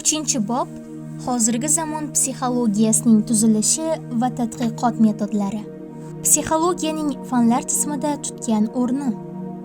3-bob hozirgi zamon psixologiyasining tuzilishi va tadqiqot metodlari. Psixologiyaning fanlar tizimida tutgan o'rni.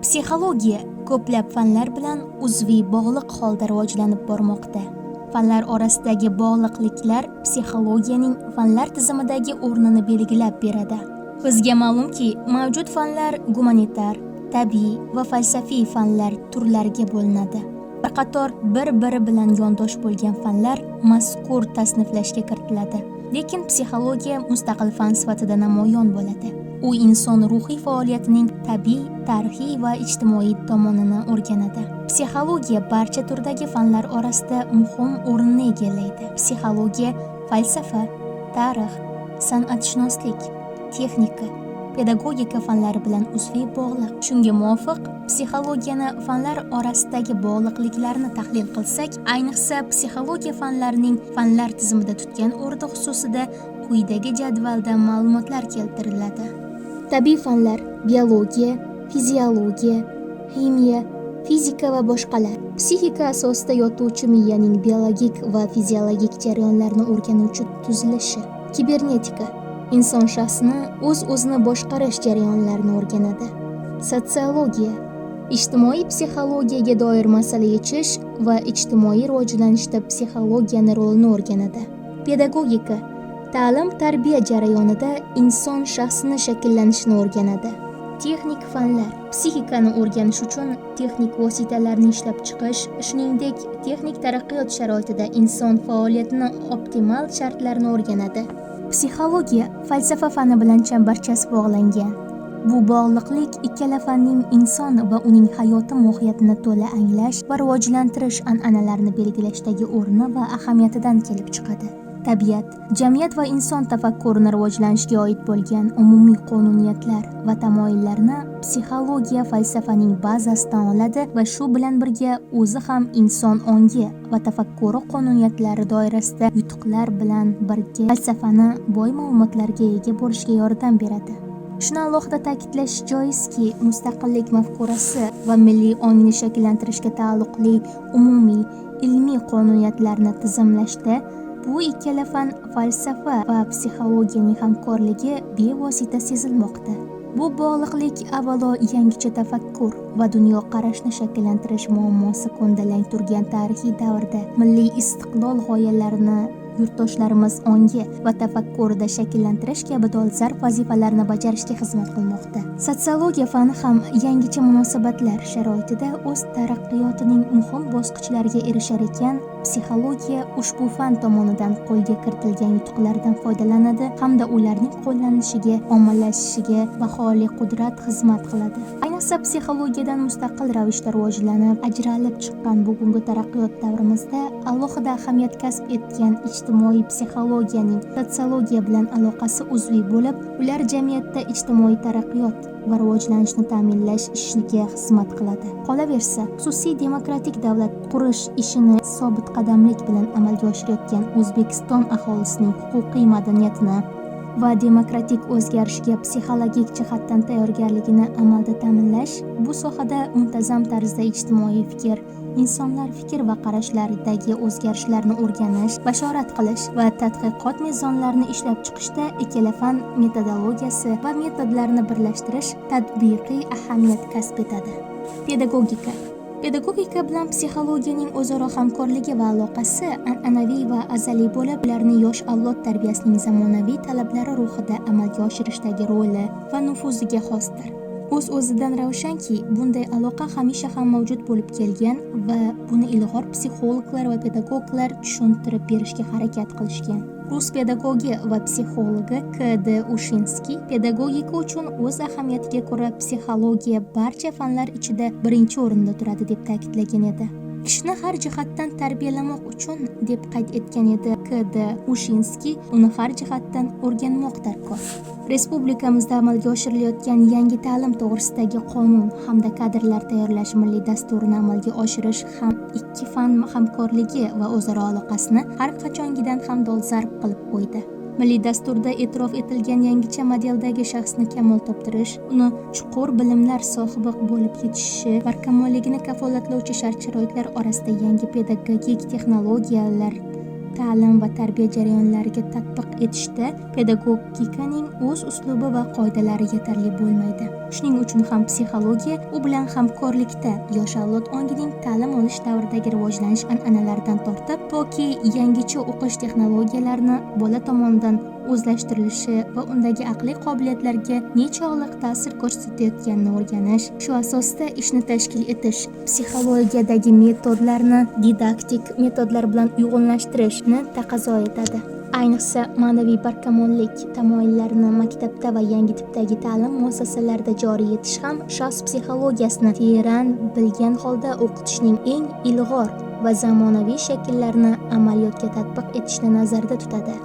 Psixologiya ko'plab fanlar bilan uzviy bog'liq holda rivojlanib bormoqda. Fanlar orasidagi bog'liqliklar psixologiyaning fanlar tizimidagi o'rnini belgilab beradi. Bizga ma'lumki, mavjud fanlar gumanitar, tabiiy va falsafiy fanlar turlariga bo'linadi. Bir qator bir-biri bilan yondosh bo'lgan fanlar mazkur tasniflashga kiritiladi. Lekin psixologiya mustaqil fan sifatida namoyon bo'ladi. U inson ruhiy faoliyatining tabiiy, tarixiy va ijtimoiy tomonini o'rganadi. Psixologiya barcha turdagi fanlar orasida muhim o'rinni egallaydi. Psixologiya falsafa, tarix, san'atshunoslik, texnika, pedagogika fanlari bilan uzviy bog'liq. Shunga muvofiq, psixologiyani fanlar orasidagi bog'liqliklarni tahlil qilsak, ayniqsa psixologiya fanlarining fanlar tizimida tutgan o'rni xususida quyidagi jadvalda ma'lumotlar keltiriladi. Tabiiy fanlar: biologiya, fiziologiya, ximiya, fizika va boshqalar. Psixika asosida yotuvchi miyaning biologik va fiziologik jarayonlarni o'rganuvchi tuzilishi. Kibernetika: inson shaxsini o'z-o'zini boshqarish jarayonlarini o'rganadi. Sotsiologiya: ijtimoiy psixologiyaga doir masala yechish va ijtimoiy rivojlanishda psixologiyani rolini o'rganadi. Pedagogika: ta'lim-tarbiya jarayonida inson shaxsini shakllanishini o'rganadi. Texnik fanlar: psixikani o'rganish uchun texnik vositalarni ishlab chiqish, shuningdek, texnik taraqqiyot sharoitida inson faoliyatini optimal shartlarni o'rganadi. Psixologiya falsafa fani bilan chambarchas bog'langan. Bu bog'liqlik ikkala fanning inson va uning hayoti mohiyatini to'la anglash va rivojlantirish an'analarini belgilashdagi o'rni va ahamiyatidan kelib chiqadi. Tabiat, jamiyat va inson tafakkurini rivojlanishiga oid bo'lgan umumiy qonuniyatlar va tamoyillarni psixologiya falsafaning bazasidan oladi va shu bilan birga o'zi ham inson ongi va tafakkuri qonuniyatlari doirasida yutuqlar bilan birga falsafani boy ma'lumotlarga ega bo'lishga yordam beradi. Shuni alohida ta'kidlash joizki, mustaqillik mafkurasi va milliy ongni shakllantirishga taalluqli umumiy ilmiy qonuniyatlarni tizimlashda bu ikkala fan falsafa va psixologiyaning hamkorligi bevosita sezilmoqda. Bu bog'liqlik avvalo yangicha tafakkur va dunyoqarashni shakllantirish muammosi ko'ndalang turgan tarixiy davrda milliy istiqlol g'oyalarini yurtdoshlarimiz ongi va tafakkurida shakllantirish kabi dolzarb vazifalarni bajarishga xizmat qilmoqda. Sotsiologiya fani ham yangicha munosabatlar sharoitida o'z taraqqiyotining muhim bosqichlariga erishar ekan, psixologiya ushbu fan tomonidan qo'lga kiritilgan yutuqlardan foydalanadi hamda ularning qo'llanishiga, ommalashishiga baholi qudrat xizmat qiladi. Ayniqsa psixologiyadan mustaqil ravishda rivojlanib, ajralib chiqqan bugungi taraqqiyot davrimizda alohida ahamiyat kasb etgan ijtimoiy psixologiyaning sotsiologiya bilan aloqasi uzviy bo'lib, ular jamiyatda ijtimoiy taraqqiyot va rivojlanishni ta'minlash ishiga xizmat qiladi. Qolaversa, xususiy demokratik davlat qurish ishini sobit qadamlik bilan amalga oshirayotgan O'zbekiston aholisining huquqiy madaniyatini va demokratik o'zgarishga psixologik jihatdan tayyorgarligini amalda ta'minlash, bu sohada muntazam tarzda ijtimoiy fikr, insonlar fikr va qarashlaridagi o'zgarishlarni o'rganish, bashorat qilish va tadqiqot mezonlarini ishlab chiqishda ikkala fan metodologiyasi va metodlarni birlashtirish tatbiqiy ahamiyat kasb etadi. Pedagogika. Pedagogika bilan psixologiyaning o'zaro hamkorligi va aloqasi an'anaviy va azaliy bo'lib, ularni yosh avlod tarbiyasining zamonaviy talablari ruhida amalga oshirishdagi roli va nufuziga xosdir. O'z-o'zidan ravshanki, bunday aloqa hamisha ham mavjud bo'lib kelgan va buni ilg'or psixologlar va pedagoglar tushuntirib berishga harakat qilishgan. Rus pedagogi va psixologi K.D. Ushinskiy pedagogika uchun o'z ahamiyatiga ko'ra psixologiya barcha fanlar ichida birinchi o'rinda turadi deb ta'kidlagan edi. Kishini har jihatdan tarbiyalamoq uchun deb qayd etgan edi K.D. Ushinskiy, uni har jihatdan o'rganmoq darkor. Respublikamizda amalga oshirilayotgan yangi ta'lim to'g'risidagi qonun hamda kadrlar tayyorlash milliy dasturini amalga oshirish ham ikki fan hamkorligi va o'zaro aloqasini har qachongidan ham dolzarb qilib qo'ydi. Milliy dasturda e'tirof etilgan yangicha modeldagi shaxsni kamol toptirish, uni chuqur bilimlar sohibi bo'lib yetishishi, barkamolligini kafolatlovchi shart-sharoitlar orasida yangi pedagogik texnologiyalar ta'lim va tarbiya jarayonlariga tatbiq etishda pedagogikaning o'z uslubi va qoidalari yetarli bo'lmaydi. Shuning uchun ham psixologiya u bilan hamkorlikda yosh avlod ongining ta'lim olish davridagi rivojlanish an'analaridan tortib, toki yangicha o'qish texnologiyalarini bola tomonidan o'zlashtirilishi va undagi aqliy qobiliyatlarga nechog'liq ta'sir ko'rsatayotganini o'rganish, shu asosda ishni tashkil etish, psixologiyadagi metodlarni didaktik metodlar bilan uyg'unlashtirishni taqozo etadi. Ayniqsa ma'naviy barkamollik tamoyillarini maktabda va yangi tipdagi ta'lim muassasalarida joriy etish ham shaxs psixologiyasini teran bilgan holda o'qitishning eng ilg'or va zamonaviy shakllarini amaliyotga tatbiq etishni nazarda tutadi.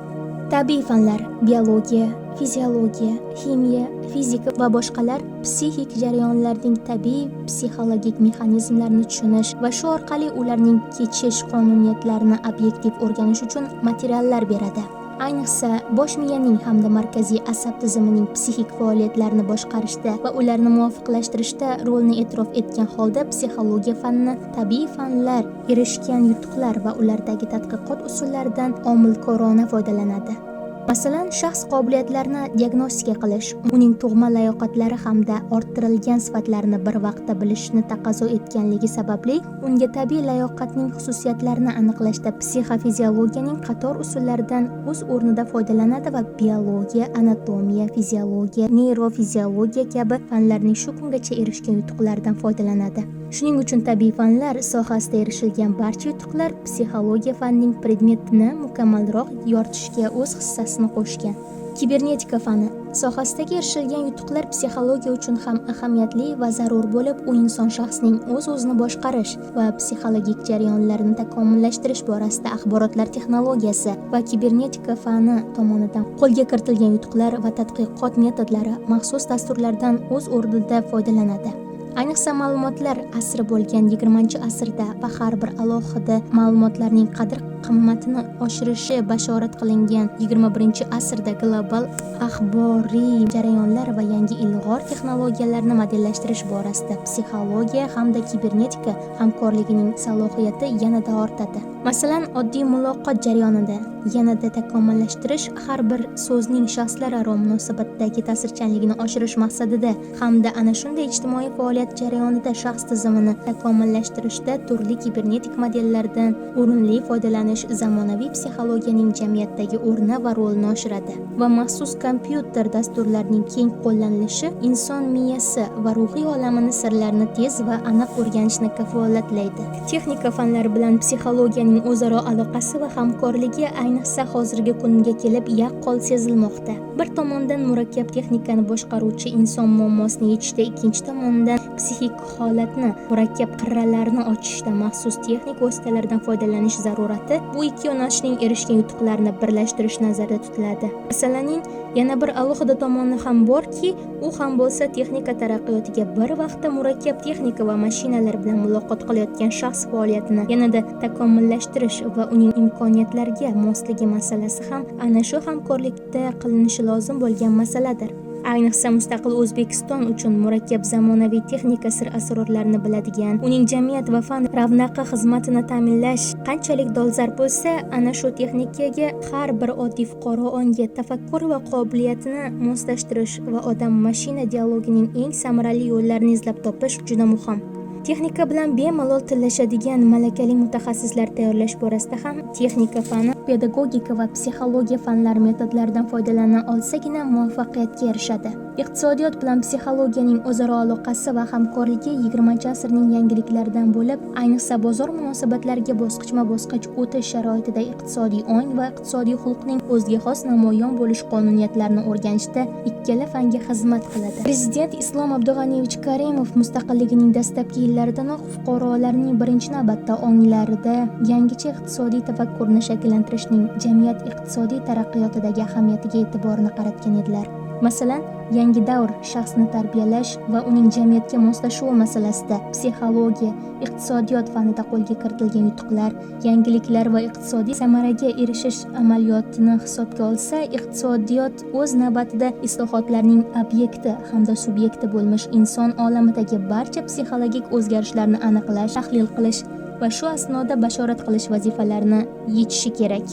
Tabiiy fanlar, biologiya, fiziologiya, ximiya, fizika va boshqalar psixik jarayonlarning tabiiy psixologik mexanizmlarini tushunish va shu orqali ularning kechish qonuniyatlarini obyektiv o'rganish uchun materiallar beradi. Ayniqsa bosh miyaning hamda markaziy asab tizimining psixik faoliyatlarini boshqarishda va ularni muvofiqlashtirishda rolni e'tirof etgan holda psixologiya fanni tabiiy fanlar erishgan yutuqlar va ulardagi tadqiqot usullaridan omilkorona foydalanadi. Masalan, shaxs qobiliyatlarini diagnostika qilish, uning tug'ma layoqatlari hamda orttirilgan sifatlarini bir vaqtda bilishni taqozo etganligi sababli unga tabiiy layoqatning xususiyatlarini aniqlashda psixofiziologiyaning qator usullaridan o'z o'rnida foydalanadi va biologiya, anatomiya, fiziologiya, neyrofiziologiya kabi fanlarning shu kungacha erishgan yutuqlaridan foydalanadi. Shuning uchun tabiiy fanlar sohasida erishilgan barcha yutuqlar psixologiya fanning predmetini mukammalroq yoritishga o'z hissasini qo'shgan. Kibernetika fani sohasidagi erishilgan yutuqlar psixologiya uchun ham ahamiyatli va zarur bo'lib, u inson shaxsning o'z-o'zini boshqarish va psixologik jarayonlarini takomillashtirish borasida axborotlar texnologiyasi va kibernetika fani tomonidan qo'lga kiritilgan yutuqlar va tadqiqot metodlari maxsus dasturlardan o'z o'rnida foydalanadi. Ayniqsa ma'lumotlar asri bo'lgan 20-asrda va har bir alohida ma'lumotlarning qadr-qimmatini oshirishi bashorat qilingan 21-asrda global axboriy jarayonlar va yangi ilg'or texnologiyalarni modellashtirish borasida psixologiya hamda kibernetika hamkorligining salohiyati yanada ortadi. Masalan, oddiy muloqot jarayonida yanada takomillashtirish har bir so'zning shaxslararo munosabatdagi ta'sirchanligini oshirish maqsadida hamda ana shunday ijtimoiy faoliyat jarayonida shaxs tizimini takomillashtirishda turli kibernetik modellardan o'rinli foydalanish zamonaviy psixologiyaning jamiyatdagi o'rni va rolini oshiradi va maxsus kompyuter dasturlarining keng qo'llanilishi inson miyasi va ruhiy olamining sirlarini tez va aniq o'rganishni kafolatlaydi. Texnika fanlari bilan psixologiyaning o'zaro aloqasi va hamkorligi ayniqsa hozirgi kunga kelib yaqqol sezilmoqda. Bir tomondan murakkab texnikani boshqaruvchi inson muammosini yechishda, ikkinchi tomondan psixik holatni murakkab qirralarini ochishda maxsus texnik vositalardan foydalanish zarurati bu ikki yo'nalishning erishgan yutuqlarini birlashtirish nazarda tutiladi. Masalaning yana bir alohida tomoni ham borki, u ham bo'lsa texnika taraqqiyotiga bir vaqtda murakkab texnika va mashinalar bilan muloqot qilayotgan shaxs faoliyatini yanada takomillashtirish va uning imkoniyatlariga mosligi masalasi ham ana shu hamkorlikda qilinishi lozim bo'lgan masaladir. Ayniqsa mustaqil O'zbekiston uchun murakkab zamonaviy texnika sir-asrorlarini biladigan, uning jamiyat va fan ravnaqi xizmatini ta'minlash qanchalik dolzarb bo'lsa, ana shu texnikaga har bir oddiy fuqaro ongi tafakkur va qobiliyatini moslashtirish va odam-mashina dialogining eng samarali yo'llarini izlab topish juda muhim. Texnika bilan bemalol tillashadigan malakali mutaxassislar tayyorlash borasida ham texnika fani, pedagogika va psixologiya fanlari metodlaridan foydalana olsagina muvaffaqiyatga erishadi. Iqtisodiyot bilan psixologiyaning o'zaro aloqasi va hamkorligi 20-asrning yangiliklaridan bo'lib, ayniqsa bozor munosabatlariga bosqichma-bosqich o'tish sharoitida iqtisodiy ong va iqtisodiy xulqning o'ziga xos namoyon bo'lish qonuniyatlarini o'rganishda ikkala fanga xizmat qiladi. Prezident Islom Abdug'aniyevich Karimov mustaqilligining dastlabki yillardanoq fuqarolarning birinchi navbatda onglarida yangicha iqtisodiy tafakkurni shakllantirishning jamiyat iqtisodiy taraqqiyotidagi ahamiyatiga e'tiborini qaratgan edilar. Masalan, yangi davr shaxsni tarbiyalash va uning jamiyatga moslashuvi masalasida psixologiya, iqtisodiyot fanida qo'lga kiritilgan yutuqlar, yangiliklar va iqtisodiy samaraga erishish amaliyotini hisobga olsa, iqtisodiyot o'z navbatida islohotlarning obyekti hamda subyekti bo'lmish inson olamidagi barcha psixologik o'zgarishlarni aniqlash, tahlil qilish va shu asnoda bashorat qilish vazifalarini yechishi kerak.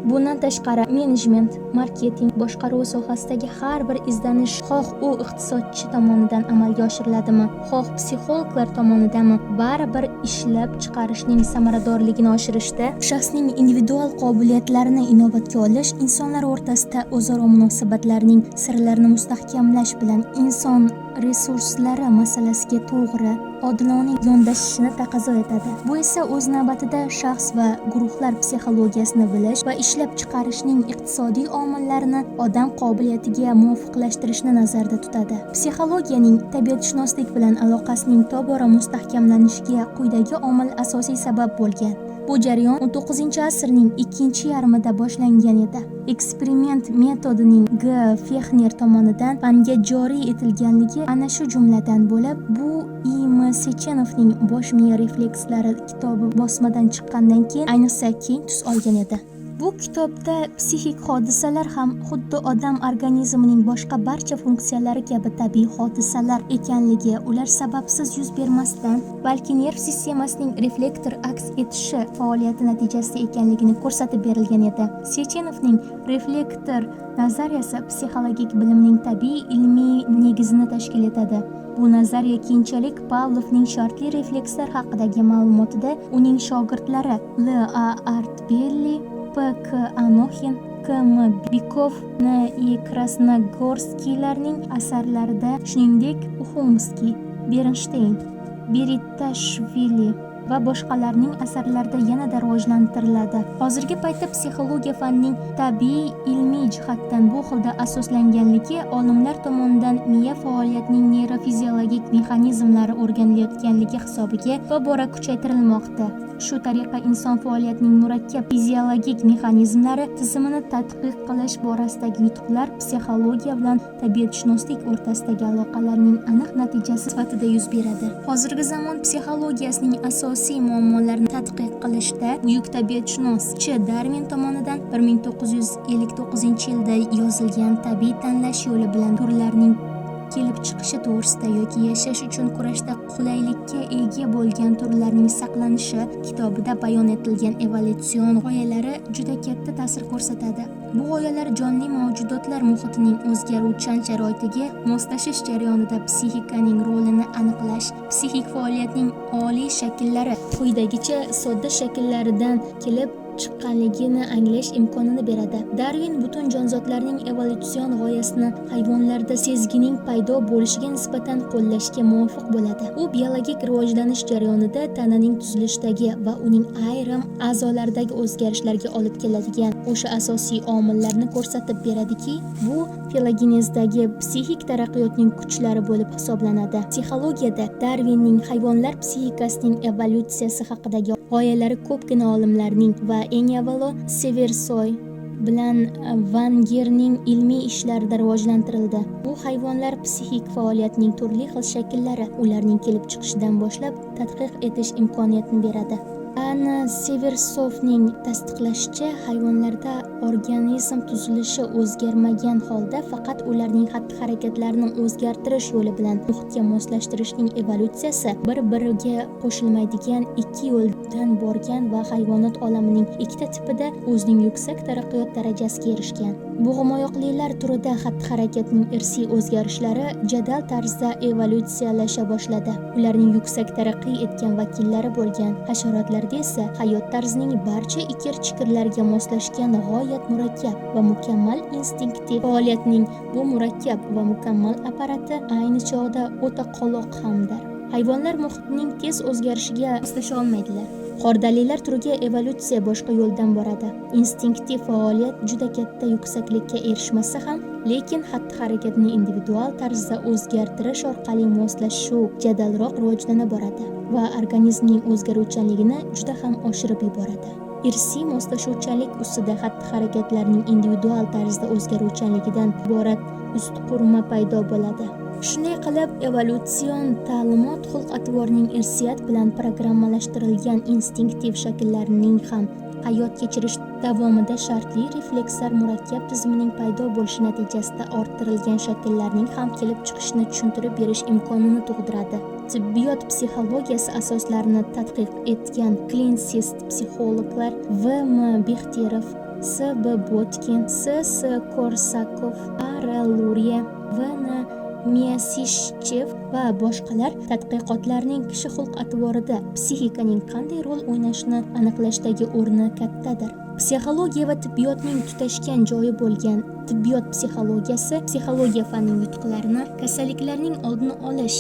Bundan tashqari, menejment, marketing, boshqaruv sohasidagi har bir izdanish xoh u iqtisodchi tomonidan amalga oshiriladimi, xoh psixologlar tomonidami, baribir ishlab chiqarishning samaradorligini oshirishda shaxsning individual qobiliyatlarini inobatga olish, insonlar o'rtasida o'zaro munosabatlarning sirlarini mustahkamlash bilan inson resurslari masalasiga to'g'ri, odilona yondashishni taqozo etadi. Bu esa o'z navbatida shaxs va guruhlar psixologiyasini bilish va ishlab chiqarishning iqtisodiy omillarini odam qobiliyatiga muvofiqlashtirishni nazarda tutadi. Psixologiyaning tabiatshunoslik bilan aloqasining tobora mustahkamlanishiga quyidagi omil asosiy sabab bo'lgan. Bu jarayon 19-asrning ikkinchi yarmida boshlangan edi. Eksperiment metodining G. Fexner tomonidan fanga joriy etilganligi ana shu jumladan bo'lib, bu I.M. Sechenovning Bosh miya reflekslari kitobi bosmadan chiqqandan keyin ayniqsa keng tus olgan edi. Bu kitobda psixik hodisalar ham xuddi odam organizmining boshqa barcha funksiyalari kabi tabiiy hodisalar ekanligi, ular sababsiz yuz bermasdan, balki nerv sistemasining reflektor aks etishi faoliyati natijasida ekanligini ko'rsatib berilgan edi. Sechenovning reflektor nazariyasi psixologik bilimning tabiiy ilmiy negizini tashkil etadi. Bu nazariya keyinchalik Pavlovning shartli reflekslar haqidagi ma'lumotida uning shogirdlari L.A. Artbelli, P.K. Anokhin, K.M. Bikov, N.I. Krasnogorskiylarning asarlarida, shuningdek Uxomskiy, Bernstein, Beritashvili va boshqalarning asarlarida yanada rivojlantiriladi. Hozirgi paytda psixologiya fanining tabiiy ilmiy jihatdan bu xilda asoslanganligi olimlar tomonidan miya faoliyatining neyrofiziologik mexanizmlari o'rganilayotganligi hisobiga tobora kuchaytirilmoqda. Shu tariqa inson faoliyatining murakkab fiziologik mexanizmlari tizimini tadqiq qilish borasidagi yutuqlar psixologiya bilan tabiatshunoslik o'rtasidagi aloqalarning aniq natijasi sifatida yuz beradi. Hozirgi zamon psixologiyasining asosiy muammolarini tadqiq qilishda buyuk tabiatshunos Ch. Darvin tomonidan 1959-yilda yozilgan Tabiiy tanlash yo'li bilan turlarning kelib chiqishi to'g'risida yoki yashash uchun kurashda qulaylikka ega bo'lgan turlarning saqlanishi kitobida bayon etilgan evolyutsion g'oyalari juda katta ta'sir ko'rsatadi. Bu g'oyalar jonli mavjudotlar muhitining o'zgaruvchan sharoitiga moslashish jarayonida psixikaning rolini aniqlash, psixik faoliyatning oliy shakllari quyidagicha sodda shakllaridan kelib chiqqanligini anglash imkonini beradi. Darwin butun jonzotlarning evolyutsion g'oyasini hayvonlarda sezgining paydo bo'lishiga nisbatan qo'llashga muvofiq bo'ladi. U biologik rivojlanish jarayonida tananing tuzilishidagi va uning ayrim a'zolaridagi o'zgarishlarga olib keladigan o'sha asosiy omillarni ko'rsatib beradiki, bu filogenezdagi psixik taraqqiyotning kuchlari bo'lib hisoblanadi. Psixologiyada Darwinning hayvonlar psixikasining evolyutsiyasi haqidagi g'oyalari ko'pgina olimlarning va eng avvalo Seversoy bilan Vangerning ilmiy ishlarida rivojlantirildi. Bu hayvonlar psixik faoliyatining turli xil shakllari, ularning kelib chiqishidan boshlab tadqiq etish imkoniyatini beradi. Anna Seversovning tasdiqlashicha, hayvonlarda organizm tuzilishi o'zgarmagan holda faqat ularning xatti-harakatlarini o'zgartirish yo'li bilan muhitga moslashtirishning evolyutsiyasi bir-biriga qo'shilmaydigan ikki yo'ldan borgan va hayvonot olamining ikkita tipida o'zining yuksak taraqqiyot darajasiga erishgan. Bo'g'imoyoqlilar turida xatti-harakatning irsiy o'zgarishlari jadal tarzda evolyutsiyalasha boshladi. Ularning yuksak taraqqiy etgan vakillari bo'lgan hasharotlarda esa hayot tarzining barcha ikir-chikirlarga moslashgan g'oyat murakkab va mukammal instinktiv faoliyatning bu murakkab va mukammal apparati ayni chog'da o'ta qoloq hamdir. Hayvonlar muhitning tez o'zgarishiga moslasha olmaydilar. Qordalilar turiga evolyutsiya boshqa yo'ldan boradi. Instinktiv faoliyat juda katta yuksaklikka erishmasa ham, lekin xatti-harakatni individual tarzda o'zgartirish orqali moslashuv jadalroq rivojlana boradi va organizmning o'zgaruvchanligini juda ham oshirib yuboradi. Irsiy moslashuvchanlik ustida xatti-harakatlarning individual tarzda o'zgaruvchanligidan iborat ustqurma paydo bo'ladi. Shunday qilib, evolyutsion ta'limot xulq-atvorning irsiyat bilan programmalashtirilgan instinktiv shakllarining ham hayot kechirish davomida shartli reflekslar murakkab tizimining paydo bo'lishi natijasida orttirilgan shakllarning ham kelib chiqishini tushuntirib berish imkonini tug'diradi. Tibbiyot psixologiyasi asoslarini tadqiq etgan klinisist psixologlar V.M. Bexterov, S.B. Botkin, S.S. Korsakov, R. Luria, V.N. Miyasishchev va boshqalar tadqiqotlarning kishi xulq-atvorida psixikaning qanday rol o'ynashini aniqlashdagi o'rni kattadir. Psixologiya va tibbiyotning tutashgan joyi bo'lgan tibbiyot psixologiyasi psixologiya fanining yutuqlarini kasalliklarning oldini olish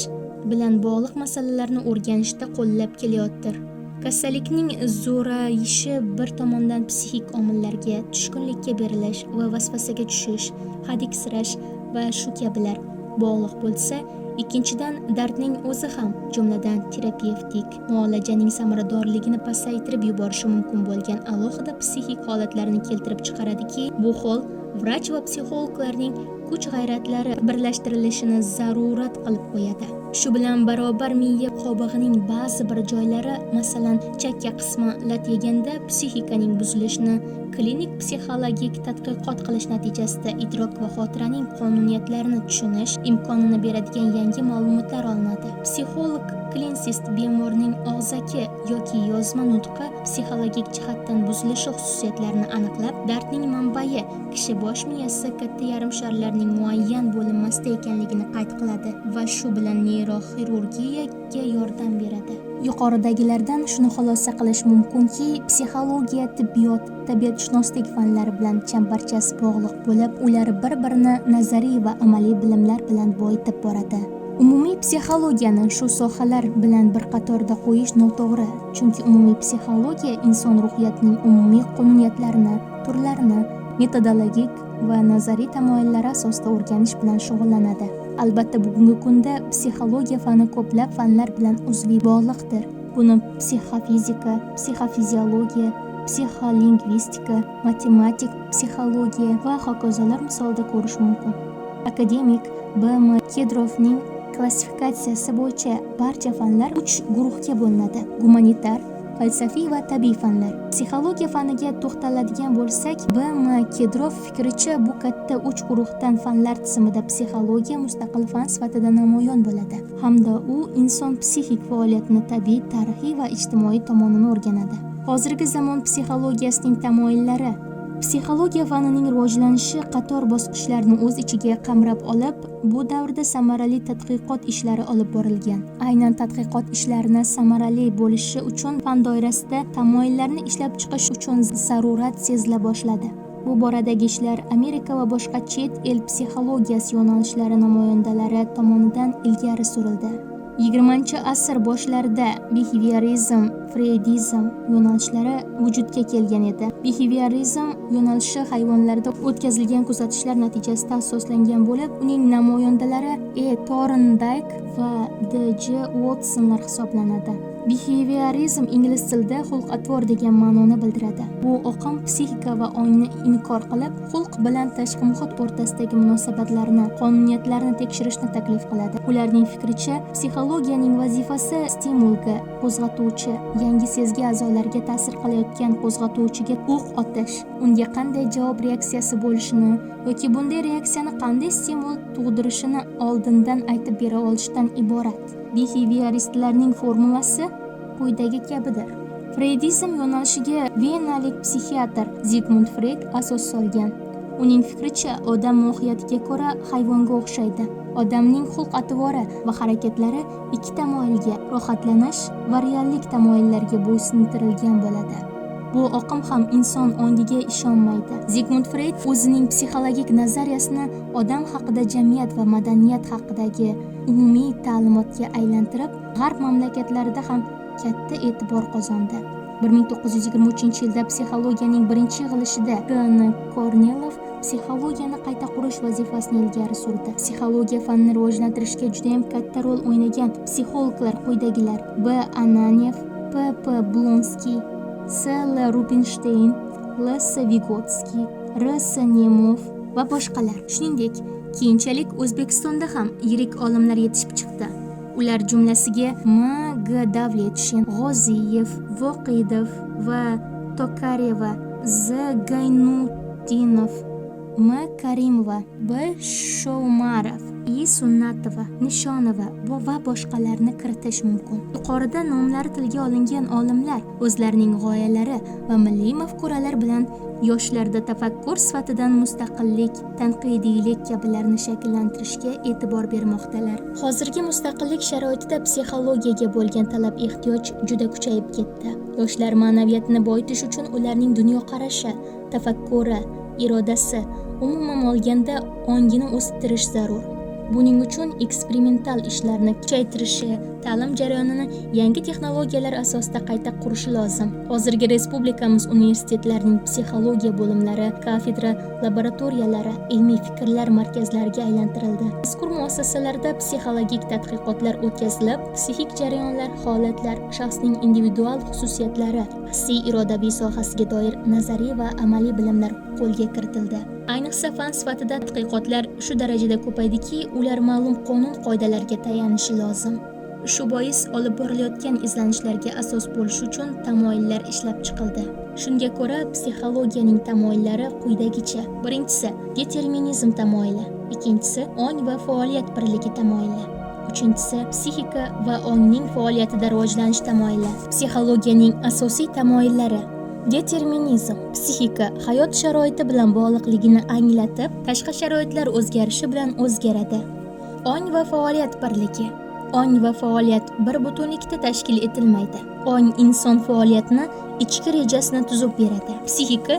bilan bog'liq masalalarni o'rganishda qo'llab kelyaptir. Kasallikning zo'rayishi bir tomondan psixik omillarga, tushkunlikka berilish va vasvasaga tushish, hadiksirash va shu kabilar bog'liq bo'lsa, ikkinchidan dardning o'zi ham, jumladan terapevtik muolajaning samaradorligini pasaytirib yuborishi mumkin bo'lgan alohida psixik holatlarni keltirib chiqaradiki, bu hol vrach va psixologlarning kuch-g'ayratlari birlashtirilishini zarurat qilib qo'yadi. Shu bilan barobar miya qobig'ining ba'zi bir joylari, masalan, chakka qismi lat yeganda psixikaning buzilishini klinik psixologik tadqiqot qilish natijasida idrok va xotiraning qonuniyatlarini tushunish imkonini beradigan yangi ma'lumotlar olinadi. Psixolog klinisist bemorning og'zaki yoki yozma nutqi psixologik jihatdan buzilishi xususiyatlarini aniqlab, dardning manbai kishi bosh miyasi katta yarim sharlarning muayyan bo'linmasida ekanligini qayd qiladi va shu bilan neyroxirurgiyaga yordam beradi. Yuqoridagilardan shuni xulosa qilish mumkinki, psixologiya, tibbiyot, tabiatshunoslik fanlari bilan chambarchas bog'liq bo'lib, ular bir-birini nazariy va amaliy bilimlar bilan boyitib boradi. Umumiy psixologiyani shu sohalar bilan bir qatorda qo'yish noto'g'ri, chunki umumiy psixologiya inson ruhiyatining umumiy qonuniyatlarini, turlarini metodologik va nazariy tamoyillari asosida o'rganish bilan shug'ullanadi. Albatta, bugungi kunda psixologiya fani ko'plab fanlar bilan uzviy bog'liqdir. Buni psixofizika, psixofiziologiya, psixolingvistika, matematik psixologiya va hokazolar misolida ko'rish mumkin. Akademik B.M. Kedrovning klassifikatsiyasi bo'yicha barcha fanlar 3 guruhga bo'linadi: gumanitar, falsafiy va tabiiy fanlar. Psixologiya faniga to'xtaladigan bo'lsak, B.M. Kedrov fikricha bu katta 3 guruhdan fanlar tizimida psixologiya mustaqil fan sifatida namoyon bo'ladi, hamda u inson psixik faoliyatini tabiiy, tarixiy va ijtimoiy tomonini o'rganadi. Hozirgi zamon psixologiyasining tamoyillari. Psixologiya fanining rivojlanishi qator bosqichlarni o'z ichiga qamrab olib, bu davrda samarali tadqiqot ishlari olib borilgan. Aynan tadqiqot ishlarini samarali bo'lishi uchun fan doirasida tamoyillarni ishlab chiqish uchun zarurat sezila boshladi. Bu boradagi ishlar Amerika va boshqa chet el psixologiyasi yo'nalishlari namoyandalari tomonidan ilgari surildi. 20-asr boshlarida behaviorizm, freydizm yo'nalishlari vujudga kelgan edi. Behaviorizm yo'nalishi hayvonlarda o'tkazilgan kuzatishlar natijasida asoslangan bo'lib, uning namoyandalari Thorndike va D.J. Watsonlar hisoblanadi. Behaviorizm ingliz tilida xulq-atvor degan ma'noni bildiradi. Bu oqim psixika va ongni inkor qilib, xulq bilan tashqi muhit o'rtasidagi munosabatlarni, qonuniyatlarni tekshirishni taklif qiladi. Ularning fikricha, psixologiyaning vazifasi stimulga, qo'zg'atuvchi, yangi sezgi a'zolariga ta'sir qilayotgan qo'zg'atuvchiga o'q otish, unga qanday javob reaksiyasi bo'lishini yoki bunday reaksiyani qanday stimul tug'dirishini oldindan aytib bera olishdan iborat. Behavioristlarning formulasi quyidagi kabidir. Freydizm yo'nalishiga venalik psixiatr Zigmund Freyd asos solgan. Uning fikricha, odam mohiyatiga ko'ra hayvonga o'xshaydi. Odamning xulq-atvori va harakatlari ikki tamoyilga, rohatlanish va reallik tamoyillariga bo'ysuntirilgan bo'ladi. Bu oqim ham inson ongiga ishonmaydi. Zigmund Freyd o'zining psixologik nazariyasini odam haqida, jamiyat va madaniyat haqidagi umumiy ta'limotga aylantirib, g'arb mamlakatlarida ham katta e'tibor qozondi. 1923-yilda psixologiyaning birinchi yig'ilishida G.N. Kornilov psixologiyani qayta qurish vazifasini ilgari surdi. Psixologiya fanini rivojlantirishga juda ham katta rol o'ynagan psixologlar quyidagilar: B. Ananyev, P. Blonsky, S.L. Rubinstein, L.S. Vygotsky, R.S. Nemov va boshqalar. Shuningdek, Keyinchalik O'zbekistonda ham yirik olimlar yetishib chiqdi. Ular jumlasiga M. G. Davletshин, G'oziyev, Voqidov va Tokareva, Z. Gaynutdinov, M. Karimova, B. Shoumarov, I. Sunnatova, Nishonova va boshqalarni kiritish mumkin. Yuqorida nomlari tilga olingan olimlar o'zlarining g'oyalari va milliy mafkuralar bilan yoshlarda tafakkur sifatidan mustaqillik, tanqidiylik kabilarni shakllantirishga e'tibor bermoqdalar. Hozirgi mustaqillik sharoitida psixologiyaga bo'lgan talab ehtiyoj juda kuchayib ketdi. Yoshlar ma'naviyatini boyitish uchun ularning dunyoqarashi, tafakkuri, irodasi, umuman olganda ongini o'stirish zarur. Buning uchun eksperimental ishlarni kuchaytirishi, ta'lim jarayonini yangi texnologiyalar asosida qayta qurishi lozim. Hozirgi respublikamiz universitetlarining psixologiya bo'limlari, kafedra, laboratoriyalari, ilmiy fikrlar markazlariga aylantirildi. Mazkur muassasalarda psixologik tadqiqotlar o'tkazilib, psixik jarayonlar, holatlar, shaxsning individual xususiyatlari, hissiy irodaviy sohasiga doir nazariy va amaliy bilimlar qo'lga kiritildi. Ayniqsa fan sifatida tadqiqotlar shu darajada ko'paydiki, ular ma'lum qonun-qoidalarga tayanishi lozim. Shu bois olib borilayotgan izlanishlarga asos bo'lish uchun tamoyillar ishlab chiqildi. Shunga ko'ra, psixologiyaning tamoyillari quyidagicha. Birinchisi, determinizm tamoyili. Ikkinchisi, ong va faoliyat birligi tamoyili. Uchinchisi, psixika va ongning faoliyatida rivojlanish tamoyili. Psixologiyaning asosiy tamoyillari. Determinizm psixika hayot sharoiti bilan bog'liqligini anglatib, tashqi sharoitlar o'zgarishi bilan o'zgaradi. Ong va faoliyat birligi. Ong va faoliyat bir butunlikda tashkil etilmaydi. Ong inson faoliyatini ichki rejasini tuzib beradi. Psixika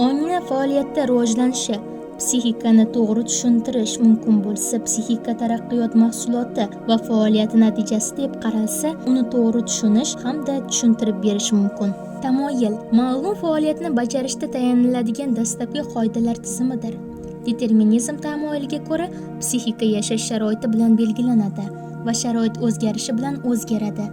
ongni faoliyatda rivojlanishi, psixikani to'g'ri tushuntirish mumkin bo'lsa, psixika taraqqiyot mahsuloti va faoliyati natijasi deb qaralsa, uni to'g'ri tushunish hamda tushuntirib berish mumkin. Tamoyil ma'lum faoliyatni bajarishda tayaniladigan dastlabki qoidalar tizimidir. Determinizm tamoyiliga ko'ra, psixika yashash sharoiti bilan belgilanadi va sharoit o'zgarishi bilan o'zgaradi.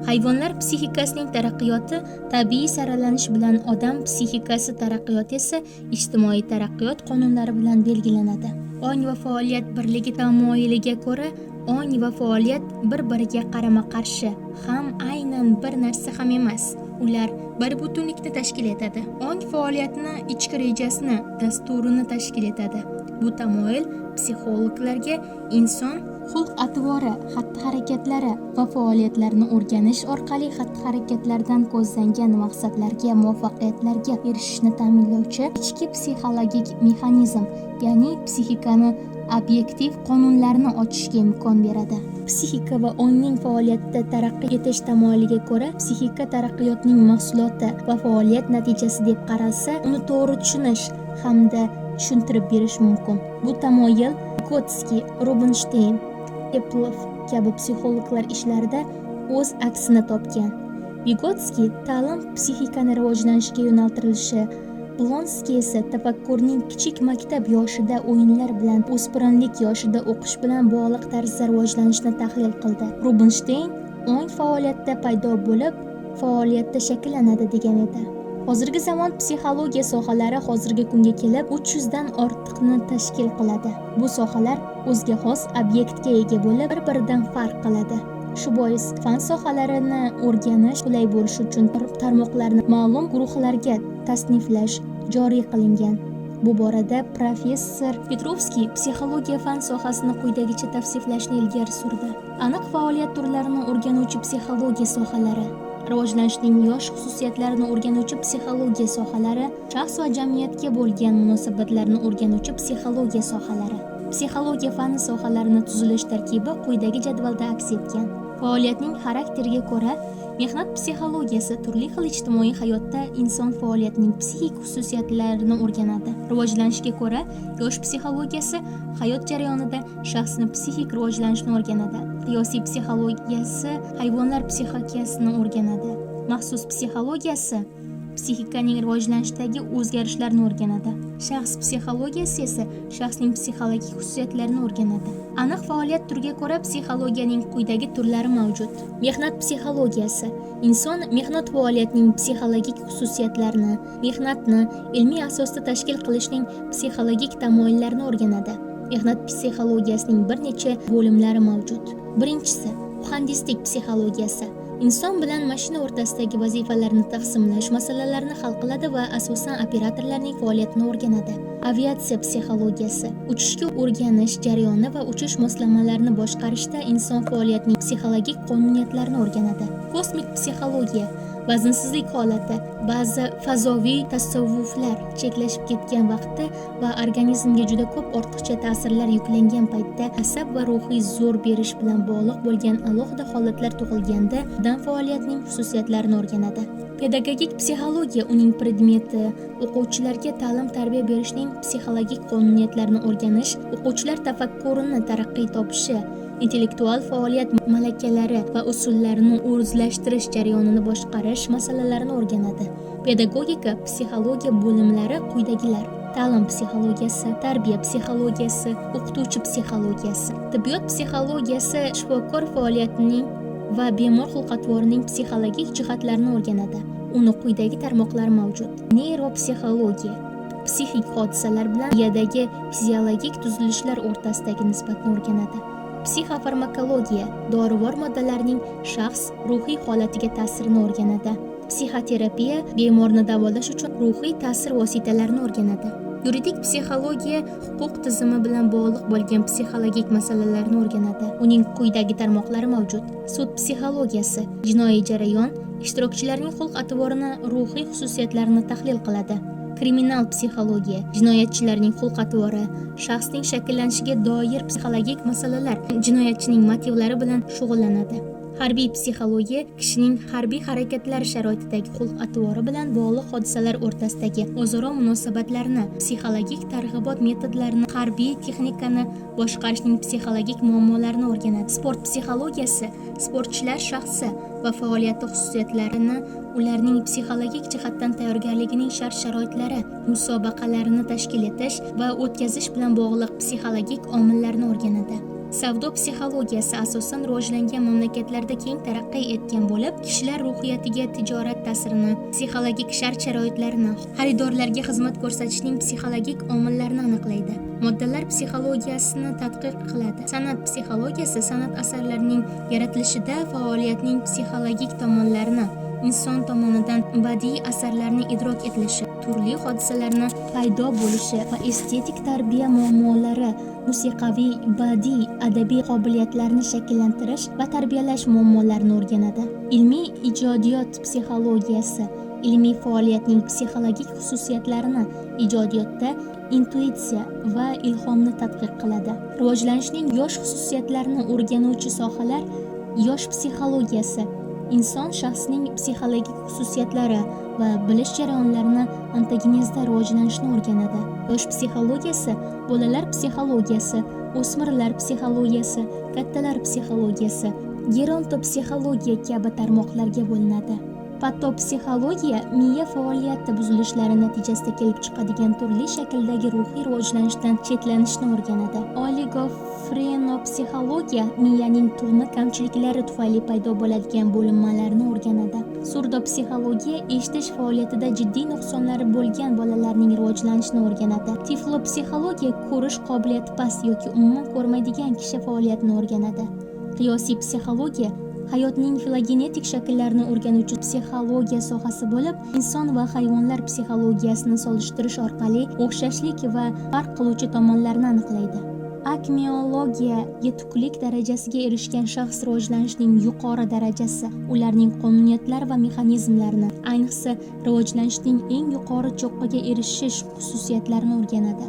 Hayvonlar psixikasining taraqqiyoti tabiiy saralanish bilan, odam psixikasi taraqqiyoti esa ijtimoiy taraqqiyot qonunlari bilan belgilanadi. Ong va faoliyat birligi tamoyiliga ko'ra, ong va faoliyat bir-biriga qarama-qarshi, ham aynan bir narsa ham emas. Ular bir butunlikni tashkil etadi. Ong faoliyatini ichki rejasini, dasturini tashkil etadi. Bu tamoyil psixologlarga inson xulq-atvori, xatti-harakatlari va faoliyatlarini o'rganish orqali xatti-harakatlardan ko'zlangan maqsadlarga, muvaffaqiyatlarga erishishni ta'minlovchi ichki psixologik mexanizm, ya'ni psixikani obyektiv qonunlarini ochishga imkon beradi. Psixika va ongning faoliyatida taraqqiy etish tamoyiliga ko'ra, psixika taraqqiyotning mahsuloti va faoliyat natijasi deb qaralsa, uni to'g'ri tushunish hamda tushuntirib berish mumkin. Bu tamoyil Vygotsky, Rubinstein, Eplov kabi psixologlar ishlarida o'z aksini topgan. Vygotsky ta'lim psixikani rivojlanishga yo'naltirilishi, Blonsky esa tafakkurning kichik maktab yoshida o'yinlar bilan, o'spirinlik yoshida o'qish bilan bog'liq tarzda rivojlanishini tahlil qildi. Rubinstein ong faoliyatda paydo bo'lib, faoliyatda shakllanadi degan edi. Hozirgi zamon psixologiya sohalari hozirgi kunga kelib 300 dan ortiqni tashkil qiladi. Bu sohalar o'ziga xos obyektga ega bo'lib, bir-biridan farq qiladi. Shu bois fan sohalarini o'rganish qulay bo'lishi uchun tarmoqlarni ma'lum guruhlarga tasniflash joriy qilingan. Bu borada professor Petrovskiy psixologiya fan sohasini quyidagicha tavsiflashni ilgari surdi. Aniq faoliyat turlarini o'rganuvchi psixologiya sohalari, rivojlanishning yosh xususiyatlarini o'rganuvchi psixologiya sohalari, shaxs va jamiyatga bo'lgan munosabatlarni o'rganuvchi psixologiya sohalari. Psixologiya fani sohalarini tuzilish tarkibi quyidagi jadvalda aks etgan. Faoliyatning xarakteriga ko'ra, mehnat psixologiyasi turli xil ijtimoiy hayotda inson faoliyatining psixik xususiyatlarini o'rganadi. Rivojlanishga ko'ra, yosh psixologiyasi hayot jarayonida shaxsni psixik rivojlanishini o'rganadi. Qiyosiy psixologiyasi hayvonlar psixikasini o'rganadi. Maxsus psixologiyasi psixikaning rivojlanishdagi o'zgarishlarni o'rganadi. Shaxs psixologiyasi esa shaxsning psixologik xususiyatlarini o'rganadi. Aniq faoliyat turiga ko'ra psixologiyaning quyidagi turlari mavjud. Mehnat psixologiyasi inson mehnat faoliyatining psixologik xususiyatlarini, mehnatni ilmiy asosda tashkil qilishning psixologik tamoyillarini o'rganadi. Mehnat psixologiyasining bir necha bo'limlari mavjud. Birinchisi, muhandislik psixologiyasi. Inson bilan mashina o'rtasidagi vazifalarni taqsimlash masalalarini hal qiladi va asosan operatorlarning faoliyatini o'rganadi. Aviatsiya psixologiyasi. Uchishga o'rganish jarayoni va uchish moslamalarini boshqarishda inson faoliyatining psixologik qonuniyatlarini o'rganadi. Kosmik psixologiya. Vazinsizlik holati, ba'zi fazoviy tasavvuflar cheklashib ketgan vaqtda va organizmga juda ko'p ortiqcha ta'sirlar yuklangan paytda asab va ruhiy zo'r berish bilan bog'liq bo'lgan alohida holatlar tug'ilganda dan faoliyatining xususiyatlarini o'rganadi. Pedagogik psixologiya uning predmeti, o'quvchilarga ta'lim-tarbiya berishning psixologik qonuniyatlarini o'rganish, o'quvchilar tafakkurini taraqqiy topishi, intellektual faoliyat malakalari va usullarini o'zlashtirish jarayonini boshqarish masalalarini o'rganadi. Pedagogika psixologiya bo'limlari quyidagilar: ta'lim psixologiyasi, tarbiya psixologiyasi, o'qituvchi psixologiyasi. Tibbiyot psixologiyasi shifokor faoliyatining va bemor xulq-atvorining psixologik jihatlarini o'rganadi. Uni quyidagi tarmoqlar mavjud. Neyropsixologiya psixik hodisalar bilan miyadagi fiziologik tuzilishlar o'rtasidagi nisbatni o'rganadi. Psixofarmakologiya dorivor moddalarning shaxs ruhiy holatiga ta'sirini o'rganadi. Psixoterapiya bemorni davolash uchun ruhiy ta'sir vositalarini o'rganadi. Yuridik psixologiya huquq tizimi bilan bog'liq bo'lgan psixologik masalalarni o'rganadi. Uning quyidagi tarmoqlari mavjud. Sud psixologiyasi jinoiy jarayon ishtirokchilarining xulq-atvorini, ruhiy xususiyatlarini tahlil qiladi. Kriminal psixologiya jinoyatchilarning xulq-atvori, shaxsning shakllanishiga doir psixologik masalalar, jinoyatchining motivlari bilan shug'ullanadi. Harbiy psixologiya kishining harbiy harakatlar sharoitidagi xulq-atvori bilan bog'liq hodisalar o'rtasidagi o'zaro munosabatlarni, psixologik targ'ibot metodlarini, harbiy texnikani boshqarishning psixologik muammolarini o'rganadi. Sport psixologiyasi sportchilar shaxsi va faoliyati xususiyatlarini, ularning psixologik jihatdan tayyorgarligining shart-sharoitlari, musobaqalarini tashkil etish va o'tkazish bilan bog'liq psixologik omillarni o'rganadi. Savdo psixologiyasi asosan rivojlangan mamlakatlarda keng taraqqiy etgan bo'lib, kishilar ruhiyatiga tijorat ta'sirini, psixologik shart-sharoitlarini, xaridorlarga xizmat ko'rsatishning psixologik omillarini aniqlaydi. Moddalar psixologiyasini tadqiq qiladi. San'at psixologiyasi san'at asarlarining yaratilishida faoliyatning psixologik tomonlarini, inson tomonidan badiiy asarlarni idrok etilishi, turli hodisalarni paydo bo'lishi va estetik tarbiya muammolari, musiqiy, badiiy, adabiy qobiliyatlarni shakllantirish va tarbiyalash muammolarini o'rganadi. Ilmiy ijodiyot psixologiyasi ilmiy faoliyatning psixologik xususiyatlarini, ijodiyotda intuitsiya va ilhomni tadqiq qiladi. Rivojlanishning yosh xususiyatlarini o'rganuvchi sohalar yosh psixologiyasi inson shaxsining psixologik xususiyatlari va bilish jarayonlarini ontogenezda rivojlanishni o'rganadi. Yosh psixologiyasi bolalar psixologiyasi, o'smirlar psixologiyasi, kattalar psixologiyasi, gerontopsixologiya kabi tarmoqlarga bo'linadi. Patopsixologiya miya faoliyati buzilishlari natijasida kelib chiqadigan turli shakldagi ruhiy rivojlanishdan chetlanishni o'rganadi. Oligofrenopsixologiya miyaning tug'ma kamchiliklari tufayli paydo bo'ladigan bo'linmalarni o'rganadi. Surdopsixologiya eshitish faoliyatida jiddiy nuqsonlari bo'lgan bolalarning rivojlanishini o'rganadi. Tiflopsixologiya ko'rish qobiliyati past yoki umuman ko'rmaydigan kishi faoliyatini o'rganadi. Qiyosiy psixologiya hayotning filogenetik shakllarini o'rganuvchi psixologiya sohasi bo'lib, inson va hayvonlar psixologiyasini solishtirish orqali o'xshashlik va farq qiluvchi tomonlarni aniqlaydi. Akmiologiya yetuklik darajasiga erishgan shaxs rivojlanishining yuqori darajasi, ularning qonuniyatlari va mexanizmlarini, ayniqsa rivojlanishning eng yuqori cho'qqiga erishish xususiyatlarini o'rganadi.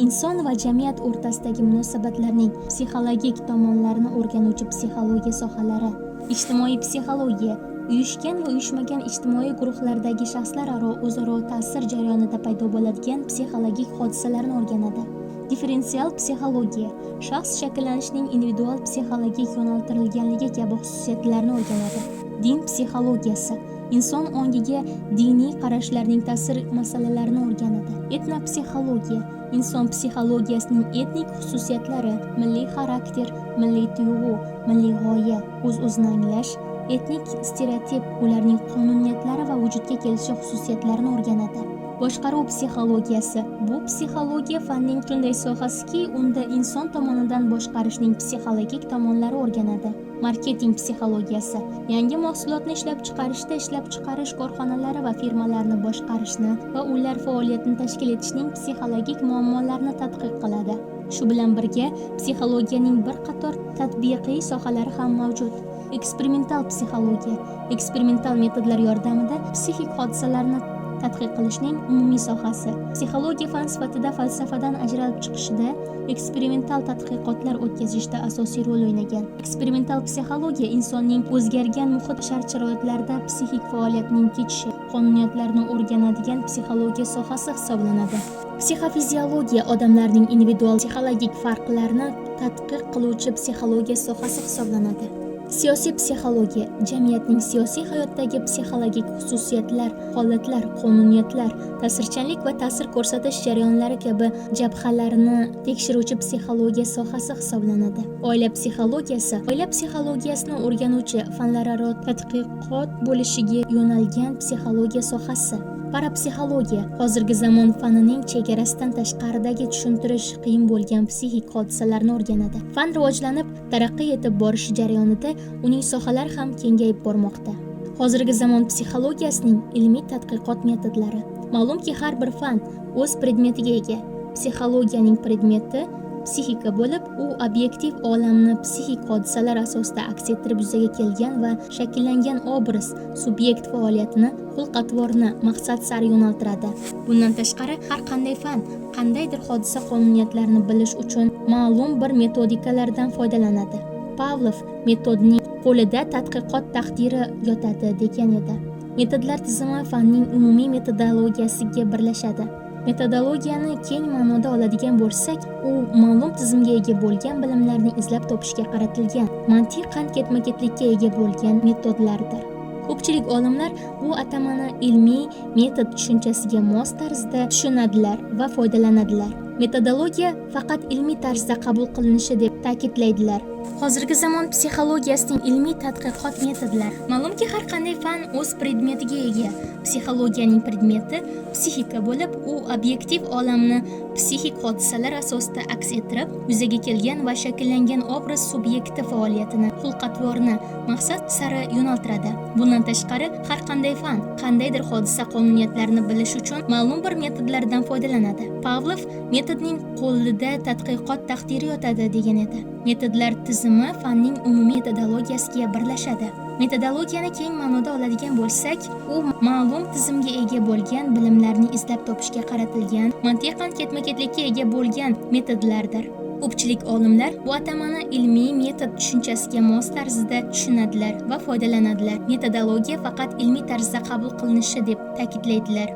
Inson va jamiyat o'rtasidagi munosabatlarning psixologik tomonlarini o'rganuvchi psixologiya sohalari. Ijtimoiy psixologiya uyushgan va uyushmagan ijtimoiy guruhlardagi shaxslararo o'zaro ta'sir jarayonida paydo bo'ladigan psixologik hodisalarni o'rganadi. Differensial psixologiya shaxs shakllanishining individual psixologik yo'naltirilganligi kabi xususiyatlarni o'rganadi. Din psixologiyasi inson ongiga diniy qarashlarning ta'sir masalalarini o'rganadi. Etnopsixologiya inson psixologiyasining etnik xususiyatlari, milliy xarakter, milliy tuyg'u, milliy g'oya, o'z-o'zini anglash, etnik stereotip, ularning qonuniyatlari va vujudga kelishi xususiyatlarini o'rganadi. Boshqaruv psixologiyasi. Bu psixologiya fanning shunday sohasiki, unda inson tomonidan boshqarishning psixologik tomonlari o'rganadi. Marketing psixologiyasi. Yangi mahsulotni ishlab chiqarishda ishlab chiqarish korxonalari va firmalarni boshqarishni va ular faoliyatini tashkil etishning psixologik muammolarini tadqiq qiladi. Shu bilan birga, psixologiyaning bir qator tatbiqiy sohalari ham mavjud. Eksperimental psixologiya. Eksperimental metodlar yordamida psixik hodisalarni tadqiq qilishning umumiy sohasi. Psixologiya fan sifatida falsafadan ajralib chiqishida, eksperimental tadqiqotlar o'tkazishda asosiy rol o'ynagan. Eksperimental psixologiya insonning o'zgargan muhit shart-sharoitlarida psixik faoliyatning kechishi, qonuniyatlarni o'rganadigan psixologiya sohasi hisoblanadi. Psixofiziologiya odamlarning individual psixologik farqlarini tadqiq qiluvchi psixologiya sohasi hisoblanadi. Siyosiy psixologiya jamiyatning siyosiy hayotdagi psixologik xususiyatlar, holatlar, qonuniyatlar, ta'sirchanlik va ta'sir ko'rsatish jarayonlari kabi jabhalarini tekshiruvchi psixologiya sohasi hisoblanadi. Oila psixologiyasi oila psixologiyasini o'rganuvchi fanlararo tadqiqot bo'lishiga yo'nalgan psixologiya sohasi. Parapsixologiya hozirgi zamon fanining chegarasidan tashqaridagi tushuntirish qiyin bo'lgan psixik hodisalarni o'rganadi. Fan rivojlanib, taraqqiy etib borishi jarayonida uning sohalari ham kengayib bormoqda. Hozirgi zamon psixologiyasining ilmiy tadqiqot metodlari. Ma'lumki, har bir fan o'z predmetiga ega. Psixologiyaning predmeti psixika bo'lib, u obyektiv olamni psixik hodisalar asosida aks ettirib yuzaga kelgan va shakllangan obraz, subyekt faoliyatini, xulq-atvorni maqsad sari yo'naltiradi. Bundan tashqari, har qanday fan qandaydir hodisa qonuniyatlarini bilish uchun ma'lum bir metodikalardan foydalanadi. Pavlov metodining qo'lida tadqiqot taqdiri yotadi degan edi. Metodlar tizimi fanning umumiy metodologiyasiga birlashadi. Metodologiyani keng ma'noda oladigan bo'lsak, u ma'lum tizimga ega bo'lgan bilimlarni izlab topishga qaratilgan, mantiqan ketma-ketlikka ega bo'lgan metodlardir. Ko'pchilik olimlar bu atamani ilmiy metod tushunchasiga mos tarzda tushunadilar va foydalanadilar. Metodologiya faqat ilmiy tarzda qabul qilinishi deb ta'kidlaydilar. Hozirgi zamon psixologiyasining ilmiy tadqiqot metodlari. Ma'lumki, har qanday fan o'z predmetiga ega. Psixologiyaning predmeti psixika bo'lib, u obyektiv olamni psixik hodisalar asosida aks ettirib, yuzaga kelgan va shakllangan obraz subyekti faoliyatini, xulq-atvorni maqsad sari yo'naltiradi. Bundan tashqari, har qanday fan qandaydir hodisa qonuniyatlarini bilish uchun ma'lum bir metodlardan foydalanadi. Pavlov metodning qo'lida tadqiqot taqdiri yotadi degan edi. Metodlar tizimi fanning umumiy metodologiyasiga birlashadi. Metodologiyani keng ma'noda oladigan bo'lsak, u ma'lum tizimga ega bo'lgan bilimlarni izlab topishga qaratilgan, mantiqan ketma-ketlikka ega bo'lgan metodlardir. Ko'pchilik olimlar bu atamani ilmiy metod tushunchasiga mos tarzda tushunadilar va foydalanadilar. Metodologiya faqat ilmiy tarzda qabul qilinishi deb ta'kidlaydilar.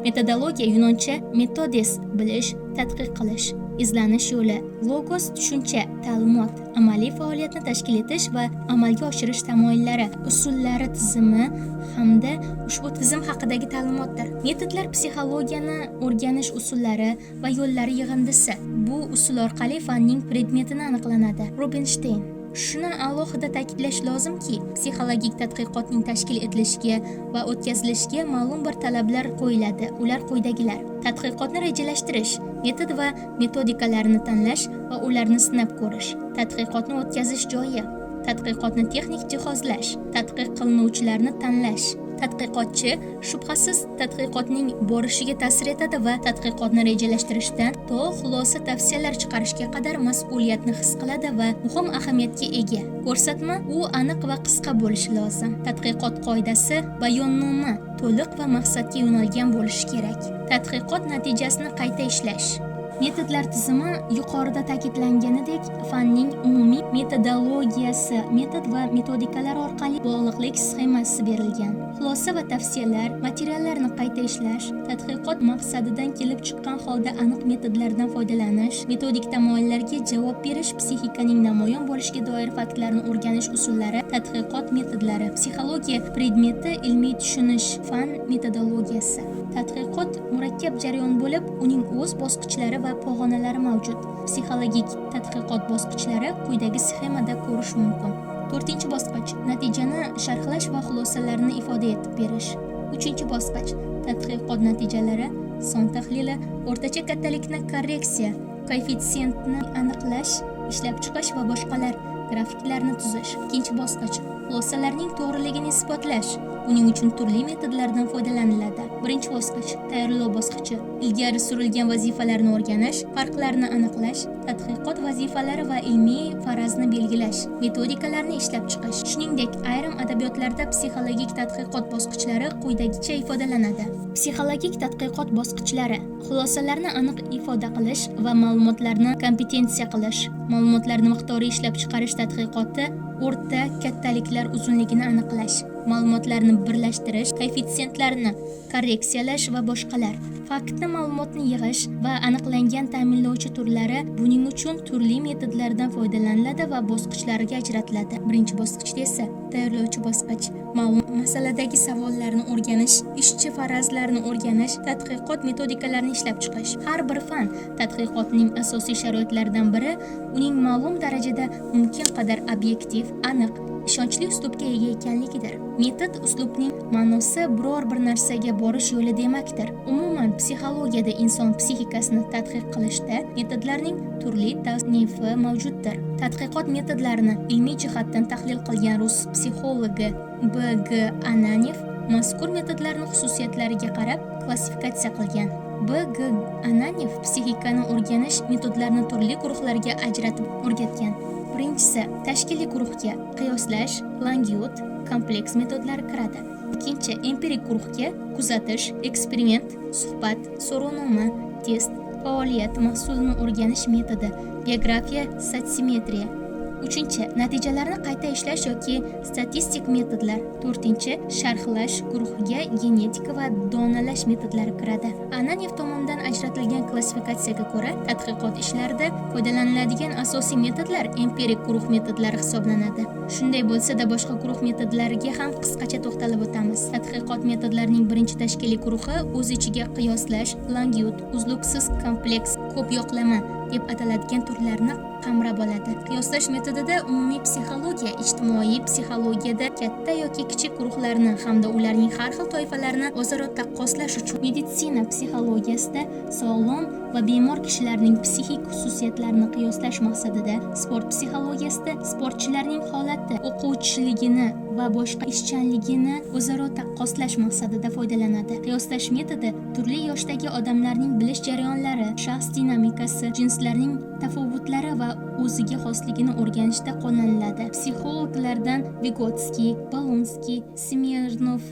Metodologiya yunoncha metodes bilish, tadqiq qilish, izlanish yo'li, logos tushuncha, ta'limot, amaliy faoliyatni tashkil etish va amalga oshirish tamoyillari, usullari tizimi hamda ushbu tizim haqidagi ta'limotdir. Metodlar psixologiyani o'rganish usullari va yo'llari yig'indisi. Bu usul orqali fanning predmetini aniqlanadi. Rubinstein. Shuni alohida ta'kidlash lozimki, psixologik tadqiqotning tashkil etilishiga va o'tkazilishiga ma'lum bir talablar qo'yiladi. Ular quyidagilar: tadqiqotni rejalashtirish, metod va metodikalarni tanlash va ularni sinab ko'rish, tadqiqotni o'tkazish joyi, tadqiqotni texnik jihozlash, tadqiq qilinuvchilarni tanlash. Tadqiqotchi shubhasiz tadqiqotning borishiga ta'sir etadi va tadqiqotni rejalashtirishdan to xulosa tavsiyalar chiqarishga qadar mas'uliyatni his qiladi va muhim ahamiyatga ega. Ko'rsatma u aniq va qisqa bo'lishi lozim. Tadqiqot qoidasi, bayonnoma to'liq va maqsadga yo'nalgan bo'lishi kerak. Tadqiqot natijasini qayta ishlash. Metodlar tizimi yuqorida ta'kidlanganidek fanning umumiy metodologiyasi, metod va metodikalar orqali bog'liqlik sxemasi berilgan. Xulosa va tavsiyalar, materiallarni qayta ishlash, tadqiqot maqsadidan kelib chiqqan holda aniq metodlardan foydalanish, metodik tamoyillarga javob berish, psixikaning namoyon bo'lishiga doir faktlarni o'rganish usullari, tadqiqot metodlari, psixologiya predmeti, ilmiy tushunish, fan metodologiyasi. Tadqiqot murakkab jarayon bo'lib, uning o'z bosqichlari va pog'onalari mavjud. Psixologik tadqiqot bosqichlari quyidagi sxemada ko'rish mumkin. 4-bosqich natijani sharhlash va xulosalarni ifoda etib berish. 3-bosqich tadqiqot natijalari son tahlili, o'rtacha kattalikni korreksiya, koeffitsiyentni aniqlash, ishlab chiqish va boshqalar, grafiklarni tuzish. Ikkinchi bosqich xulosalarning to'g'riligini isbotlash. Buning uchun turli metodlardan foydalaniladi. Birinchi bosqich tayyorlov bosqichi. Ilgari surilgan vazifalarni o'rganish, farqlarni aniqlash, tadqiqot vazifalari va ilmiy farazni belgilash, metodikalarni ishlab chiqish. Shuningdek, ayrim adabiyotlarda psixologik tadqiqot bosqichlari quyidagicha ifodalanadi. Psixologik tadqiqot bosqichlari: xulosalarni aniq ifoda qilish va ma'lumotlarni kompetensiya qilish, ma'lumotlarni miqdoriy ishlab chiqarish tadqiqoti, o'rta kattaliklar uzunligini aniqlash, ma'lumotlarni birlashtirish, koeffitsiyentlarni korreksiyalash va boshqalar. Faktni ma'lumotni yig'ish va aniqlangan ta'minlovchi turlari. Buning uchun turli metodlardan foydalaniladi va bosqichlarga ajratiladi. Birinchi bosqichda esa tayyorlovchi bosqich. Ma'lum masaladagi savollarni o'rganish, ishchi farazlarni o'rganish, tadqiqot metodikalarini ishlab chiqish. Har bir fan tadqiqotining asosiy sharoitlaridan biri uning ma'lum darajada mumkin qadar obyektiv, aniq, ishonchli uslubga ega ekanligidir. Metod uslubning ma'nosi biror bir narsaga borish yo'li demakdir. Umuman, psixologiyada inson psixikasini tadqiq qilishda metodlarning turli tasnifi mavjuddir. Tadqiqot metodlarini ilmiy jihatdan tahlil qilgan rus psixologi B.G. Ananev mazkur metodlarning xususiyatlariga qarab klassifikatsiya qilgan. B.G. Ananev psixikani o'rganish metodlarini turli guruhlarga ajratib o'rgatgan. Birinchisi, tashkiliy guruhga qiyoslash, Langyut, kompleks metodlari kiradi. Ikkinchi, empirik guruhga kuzatish, eksperiment, suhbat, so'rovnoma, test, faoliyat mahsulini o'rganish metodi, biografiya, sotsimetriya. Uchinchi, natijalarni qayta ishlash yoki statistik metodlar. To'rtinchi, sharhlash guruhiga genetika va donalash metodlari kiradi. Ananev tomonidan ajratilgan klassifikatsiyaga ko'ra, tadqiqot ishlarida foydalaniladigan asosiy metodlar empirik guruh metodlari hisoblanadi. Shunday bo'lsa-da, boshqa guruh metodlariga ham qisqacha to'xtalib o'tamiz. Tadqiqot metodlarining birinchi tashkiliy guruhi o'z ichiga qiyoslash, Langyut, uzluksiz kompleks, ko'p yoqlama deb ataladigan turlarni qamrab oladi. Qiyoslash metodida umumiy psixologiya, ijtimoiy psixologiyada katta yoki kichik guruhlarni hamda ularning har xil toifalarini o'zaro taqqoslash uchun, meditsina psixologiyasida sog'lom va bemor kishilarning psixik xususiyatlarini qiyoslash maqsadida, sport psixologiyasida sportchilarning holati, o'quvchiligini va boshqa ishchanligini o'zaro taqqoslash maqsadida foydalanadi. Qiyoslash metodi turli yoshdagi odamlarning bilish jarayonlari, shaxs dinamikasi, jinslarning tafovutlari va o'ziga xosligini o'rganishda qo'llaniladi. Psixologlardan Vygotsky, Polonsky, Smirnov,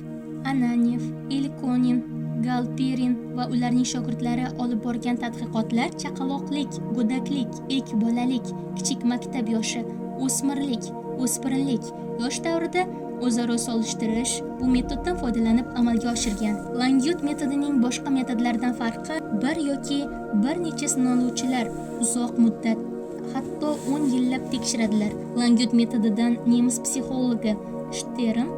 Ananev, Ilkonin, Galperin va ularning shogirdlari olib borgan tadqiqotlar chaqaloqlik, go'daklik, ilk bolalik, kichik maktab yoshi, o'smirlik, o'spirinlik yosh davrida o'zaro solishtirish bu metoddan foydalanib amalga oshirgan. Langyut metodining boshqa metodlardan farqi bir yoki bir necha sinovchilar uzoq muddat, hatto 10 yillab tekshiradilar. Langyut metodidan nemis psixologi Stern,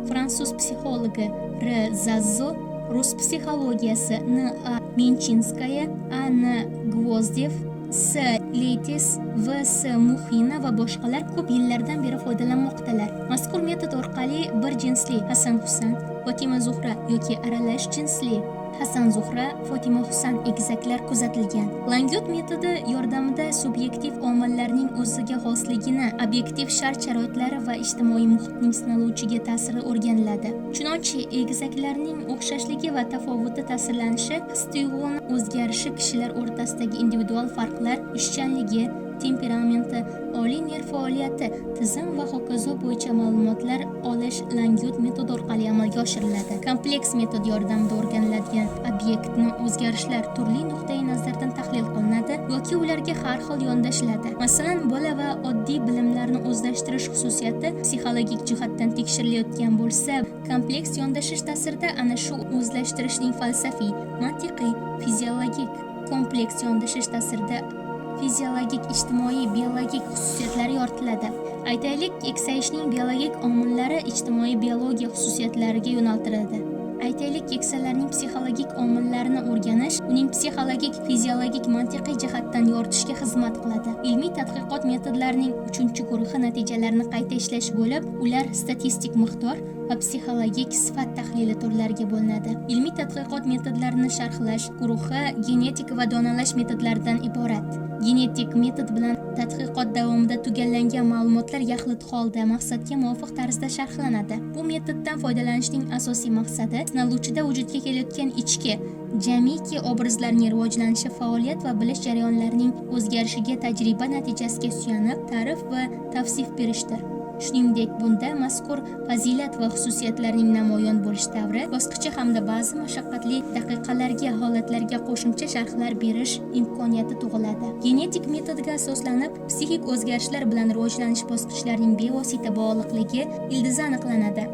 fransuz psixologi R. Zazzo, rus psixologiyasi N.A. Menchinskaya, A.N. Gvozdev, S. Letis, V.S. Muxina va boshqalar ko'p yillardan beri foydalanmoqdalar. Mazkur metod orqali bir jinsli Hasan Husan, Fotima Zuhra yoki aralash jinsli Hasan Zuhra, Fotima Husan egizaklar kuzatilgan. Langyut metodi yordamida subyektiv omillarning o'ziga xosligini, obyektiv shart-sharoitlari va ijtimoiy muhitning sinovchiga ta'siri o'rganiladi. Chunonchi egizaklarning o'xshashligi va tafovuti ta'sirlanishi, his-tuyg'uni o'zgarishi, kishilar o'rtasidagi individual farqlar, ishchanligi, temperamenti, oliy nerv faoliyati, tizim va hokazo bo'yicha ma'lumotlar olish Langyut metodi orqali amalga oshiriladi. Kompleks metod yordamida o'rganiladigan obyektni o'zgarishlar turli nuqtai nazardan tahlil qilinadi yoki ularga har xil yondashiladi. Masalan, bola va oddiy bilimlarni o'zlashtirish xususiyati psixologik jihatdan tekshirilayotgan bo'lsa, kompleks yondashish ta'sirida ana shu o'zlashtirishning falsafiy, mantiqiy, fiziologik, kompleks yondashish ta'sirida fiziologik, ijtimoiy, biologik xususiyatlari yoritiladi. Aytaylik, keksayishning biologik omillari ijtimoiy biologiya xususiyatlariga yo'naltiriladi. Aytaylik, keksalarning psixologik omillarini o'rganish uning psixologik, fiziologik, mantiqiy jihatdan yoritishga xizmat qiladi. Ilmiy tadqiqot metodlarining 3-guruhi natijalarini qayta ishlash bo'lib, ular statistik miqdor va psixologik sifat tahlili turlariga bo'linadi. Ilmiy tadqiqot metodlarini sharhlash guruhi genetik va donalash metodlaridan iborat. Genetik metod bilan tadqiqot davomida tugallangan ma'lumotlar yaxlit holda maqsadga muvofiq tarzda sharhlanadi. Bu metoddan foydalanishning asosiy maqsadi sinaluvchida vujudga kelayotgan ichki, jamiki obrazlarning rivojlanishi, faoliyat va bilish jarayonlarining o'zgarishiga tajriba natijasiga suyanib ta'rif va tavsif berishdir. Shuningdek, bunda mazkur fazilat va xususiyatlarning namoyon bo'lish davri, bosqichi hamda ba'zi mashaqqatli daqiqalarga, holatlarga qo'shimcha sharhlar berish imkoniyati tug'iladi. Genetik metodga asoslanib, psixik o'zgarishlar bilan rivojlanish bosqichlarining bevosita bog'liqligi ildizi aniqlanadi.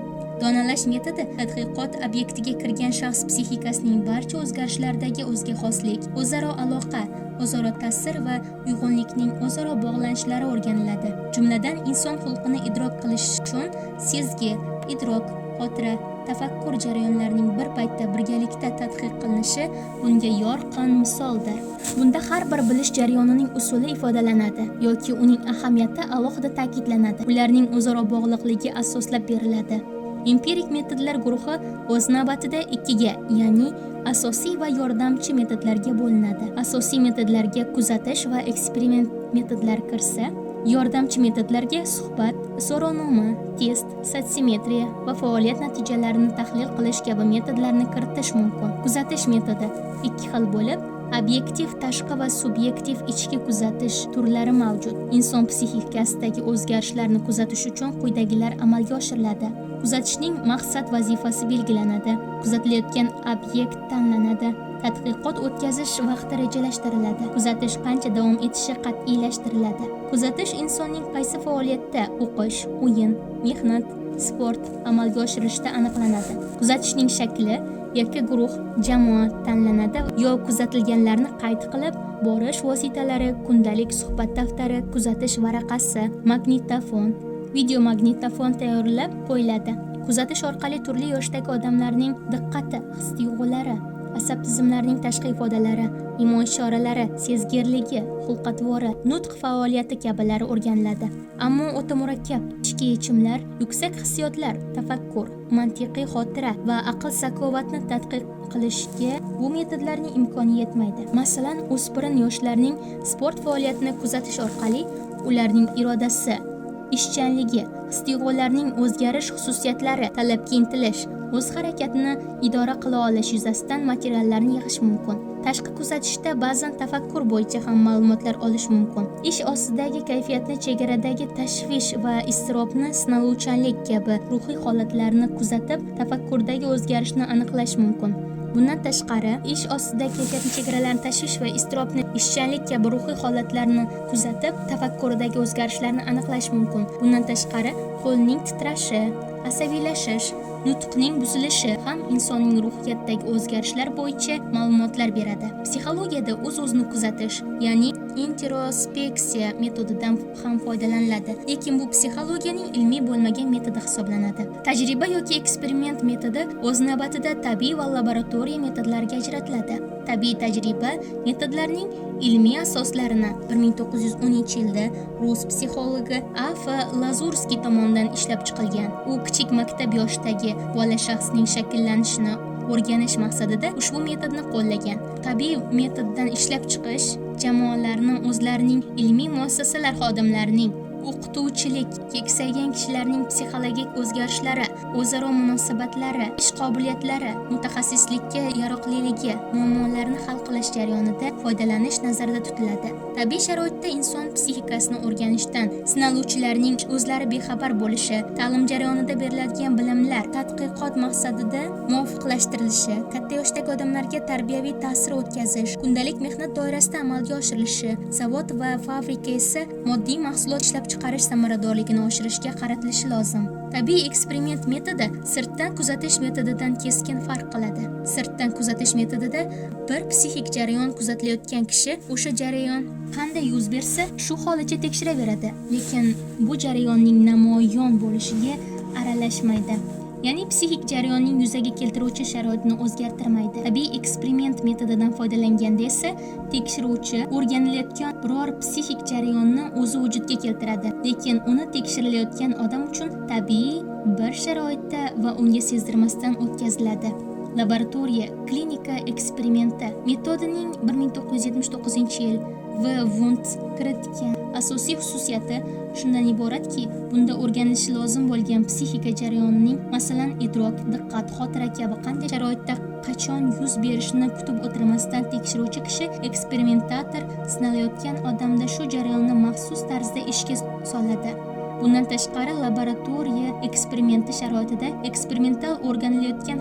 Donalash metodi tadqiqot obyektiga kirgan shaxs psixikasining barcha o'zgarishlaridagi o'ziga xoslik, o'zaro aloqa, o'zaro ta'sir va uyg'unlikning o'zaro bog'lanishlari o'rganiladi. Jumladan, inson xulqini idrok qilish uchun sezgi, idrok, xotira, tafakkur jarayonlarining bir paytda birgalikda tadqiq qilinishi bunga yorqin misoldir. Bunda har bir bilish jarayonining usuli ifodalanadi yoki uning ahamiyati alohida ta'kidlanadi. Ularning o'zaro bog'liqligi asoslab beriladi. Empirik metodlar guruhi o'z navbatida ikkiga, ya'ni asosiy va yordamchi metodlarga bo'linadi. Asosiy metodlarga kuzatish va eksperiment metodlari kirsa, yordamchi metodlarga suhbat, so'rovnoma, test, sotsimetriya va faoliyat natijalarini tahlil qilish kabi metodlarni kiritish mumkin. Kuzatish metodi ikki xil bo'lib, obyektiv tashqi va subyektiv ichki kuzatish turlari mavjud. Inson psixikasidagi o'zgarishlarni kuzatish uchun quyidagilar amalga oshiriladi. Kuzatishning maqsad vazifasi belgilanadi. Kuzatilayotgan obyekt tanlanadi. Tadqiqot o'tkazish vaqti rejalashtiriladi. Kuzatish qancha davom etishi qat'iylashtiriladi. Kuzatish insonning qaysi faoliyatda o'qish, o'yin, mehnat, sport amalga oshirishda aniqlanadi. Kuzatishning shakli yakka guruh, jamoa tanlanadi. Yo kuzatilganlarni qayd qilib borish vositalari, kundalik suhbat daftari, kuzatish varaqasi, magnitofon, video magnitofon tayyorlab qo'yiladi. Kuzatish orqali turli yoshdagi odamlarning diqqati, his-tuyg'ulari, asab tizimlarining tashqi ifodalari, imo-ishoralari, sezgirligi, xulq-atvori, nutq faoliyati kabilari o'rganiladi. Ammo o'ta murakkab ichki yechimlar, yuksak hissiyotlar, tafakkur, mantiqiy xotira va aql sakovatni tadqiq qilishga bu metodlarning imkoni yetmaydi. Masalan, o'spirin yoshlarning sport faoliyatini kuzatish orqali ularning irodasi, ishchanligi, his-tuyg'ularning o'zgarish xususiyatlari, talabga intilish, o'z harakatini idora qila olish yuzasidan materiallarni yig'ish mumkin. Tashqi kuzatishda ba'zan tafakkur bo'yicha ham ma'lumotlar olish mumkin. Ish ostidagi kayfiyatni, chegaradagi tashvish va iztirobni, sinaluvchanlik kabi ruhiy holatlarni kuzatib, tafakkurdagi o'zgarishni aniqlash mumkin. Bundan tashqari, ish ostidagi kayfiyatni, chegaralarni, tashvish va iztirobni, ishchanlik kabi ruhiy holatlarni kuzatib, tafakkurdagi o'zgarishlarni aniqlash mumkin. Bundan tashqari, qo'lning titrashi, asabiylashish, nutqning buzilishi ham insonning ruhiyatidagi o'zgarishlar bo'yicha ma'lumotlar beradi. Psixologiyada o'z-o'zini kuzatish, ya'ni introspeksiya metodidan ham foydalaniladi, lekin bu psixologiyaning ilmiy bo'lmagan metodi hisoblanadi. Tajriba yoki eksperiment metodi o'z navbatida tabiiy va laboratoriya metodlariga ajratiladi. Tabiiy tajriba metodlarining ilmiy asoslarini 1910-yilda rus psixologi A.F. Lazurskiy tomonidan ishlab chiqilgan. U kichik maktab yoshidagi bola shaxsning shakllanishini o'rganish maqsadida ushbu metodni qo'llagan. Tabiiy metoddan ishlab chiqish jamoalarni o'zlarining ilmiy muassasalar xodimlarining o'qituvchilik, keksaygan kishilarning psixologik o'zgarishlari, o'zaro munosabatlari, ish qobiliyatlari, mutaxassislikka yaroqliligi, muammolarni hal qilish jarayonida foydalanish nazarda tutiladi. Tabiiy sharoitda inson psixikasini o'rganishdan sinaluvchilarning o'zlari bexabar bo'lishi, ta'lim jarayonida beriladigan bilimlar tadqiqot maqsadida muvofiqlashtirilishi, katta yoshdagi odamlarga tarbiyaviy ta'sir o'tkazish, kundalik mehnat doirasida amalga oshirilishi, zavod va fabrika esa moddiy mahsulot ishlab chiqarish samaradorligini oshirishga qaratilishi lozim. Tabiiy eksperiment metodi sirtdan kuzatish metodidan keskin farq qiladi. Sirtdan kuzatish metodida bir psixik jarayon kuzatilayotgan kishi o'sha jarayon qanday yuz bersa, shu holicha tekshiraveradi, lekin bu jarayonning namoyon bo'lishiga aralashmaydi. ya'ni psixik jarayonning yuzaga keltiruvchi sharoitni o'zgartirmaydi. Tabiiy eksperiment metodidan foydalanganda esa tekshiruvchi o'rganilayotgan biror psixik jarayonni o'zi vujudga keltiradi, lekin uni tekshirilayotgan odam uchun tabiiy bir sharoitda va unga sezdirmasdan o'tkaziladi. Laboratoriya klinika eksperimenti metodining 1979-yil V. Wundt kiritgan asosiy xususiyati shundan iboratki, bunda o'rganilishi lozim bo'lgan psixika jarayonining, masalan, idrok, diqqat, xotira kabi qanday sharoitda qachon yuz berishini kutib o'tirmasdan tekshiruvchi kishi eksperimentator sinalayotgan odamda shu jarayonni maxsus tarzda ishga soladi. Bundan tashqari, laboratoriya eksperimenti sharoitida eksperimentator o'rganilayotgan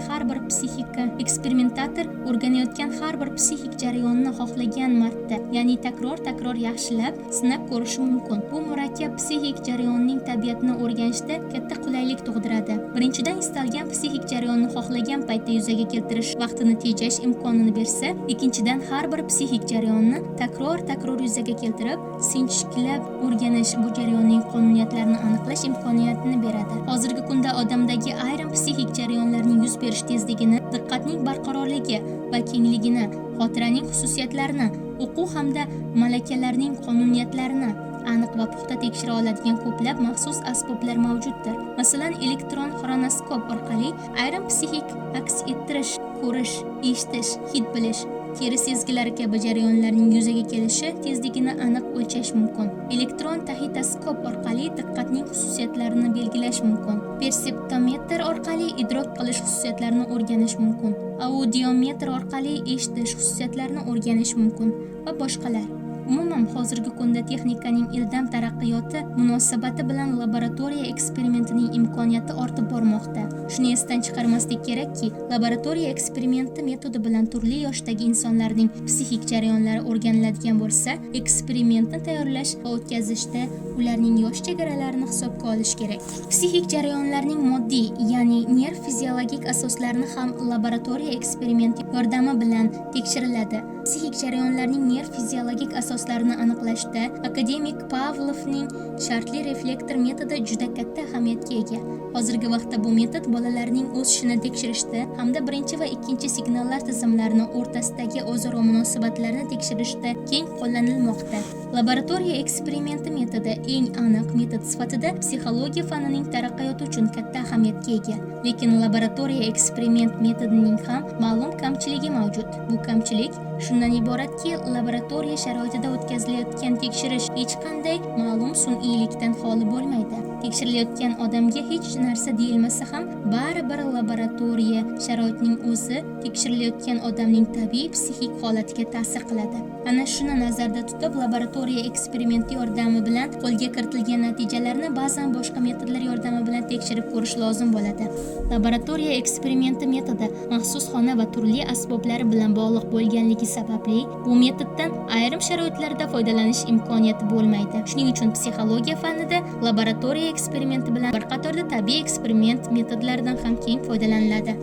har bir psixik jarayonni xohlagan marta, ya'ni takror yaxshilab sinab ko'rishi mumkin. Bu murakkab psixik jarayonning tabiatini o'rganishda katta qulaylik tug'diradi. Birinchidan, istalgan psixik jarayonni xohlagan paytda yuzaga keltirish vaqtini tejash imkonini bersa, ikkinchidan, har bir psixik jarayonni takror yuzaga keltirib, sinchiklab o'rganish bu jarayonning qonuniyatlarini aniqlash imkoniyatini beradi. Hozirgi kunda odamdagi ayrim psixik jarayonlarning yuz berish tezligini, diqqatning barqarorligi va kengligini, xotiraning xususiyatlarini, o'quv hamda malakalarning qonuniyatlarini aniq va puxta tekshira oladigan ko'plab maxsus asboblar mavjuddir. Masalan, elektron xronoskop orqali ayrim psixik aks ettirish, ko'rish, eshitish, hid bilish, teri sezgilari kabi jarayonlarning yuzaga kelishi tezligini aniq o'lchash mumkin. Elektron taxitoskop orqali diqqatning xususiyatlarini belgilash mumkin. Perseptometr orqali idrok qilish xususiyatlarini o'rganish mumkin. Audiometr orqali eshitish xususiyatlarini o'rganish mumkin va boshqalar. Umuman, hozirgi kunda texnikaning ildam taraqqiyoti munosabati bilan laboratoriya eksperimentining imkoniyati ortib bormoqda. Shuni esdan chiqarmaslik kerakki, laboratoriya eksperimenti metodi bilan turli yoshdagi insonlarning psixik jarayonlari o'rganiladigan bo'lsa, eksperimentni tayyorlash va o'tkazishda ularning yosh chegaralarini hisobga olish kerak. Psixik jarayonlarning moddiy, ya'ni nerv fiziologik asoslarini ham laboratoriya eksperimenti yordami bilan tekshiriladi. Psixik jarayonlarning nerv fiziologik asoslarini aniqlashda akademik Pavlovning shartli reflektor metodi juda katta ahamiyatga ega. Hozirgi vaqtda bu metod bolalarning o'sishini tekshirishda hamda birinchi va ikkinchi signallar tizimlarini o'rtasidagi o'zaro munosabatlarni tekshirishda keng qo'llanilmoqda. Laboratoriya eksperimenti metodi eng aniq metod sifatida psixologiya fanining taraqqiyoti uchun katta ahamiyatga ega. Lekin laboratoriya eksperiment metodining ham ma'lum kamchiligi mavjud. Bu kamchilik shundan iboratki, laboratoriya sharoitida o'tkazilayotgan tekshirish hech qanday ma'lum sun'iylikdan xoli bo'lmaydi. Tekshirilayotgan odamga hech narsa deyilmasa ham, baribir laboratoriya sharoitining o'zi tekshirilayotgan odamning tabiiy psixik holatiga ta'sir qiladi. Ana shuni nazarda tutib, laboratoriya eksperimenti yordami bilan qo'lga kiritilgan natijalarni ba'zan boshqa metodlar yordami bilan tekshirib ko'rish lozim bo'ladi. Laboratoriya eksperimenti metodi maxsus xona va turli asboblari bilan bog'liq bo'lganligi sababli bu metoddan ayrim sharoitlarda foydalanish imkoniyati bo'lmaydi. Shuning uchun psixologiya fanida laboratoriya eksperimenti bilan bir qatorda tabiiy eksperiment metodlaridan ham keng foydalaniladi.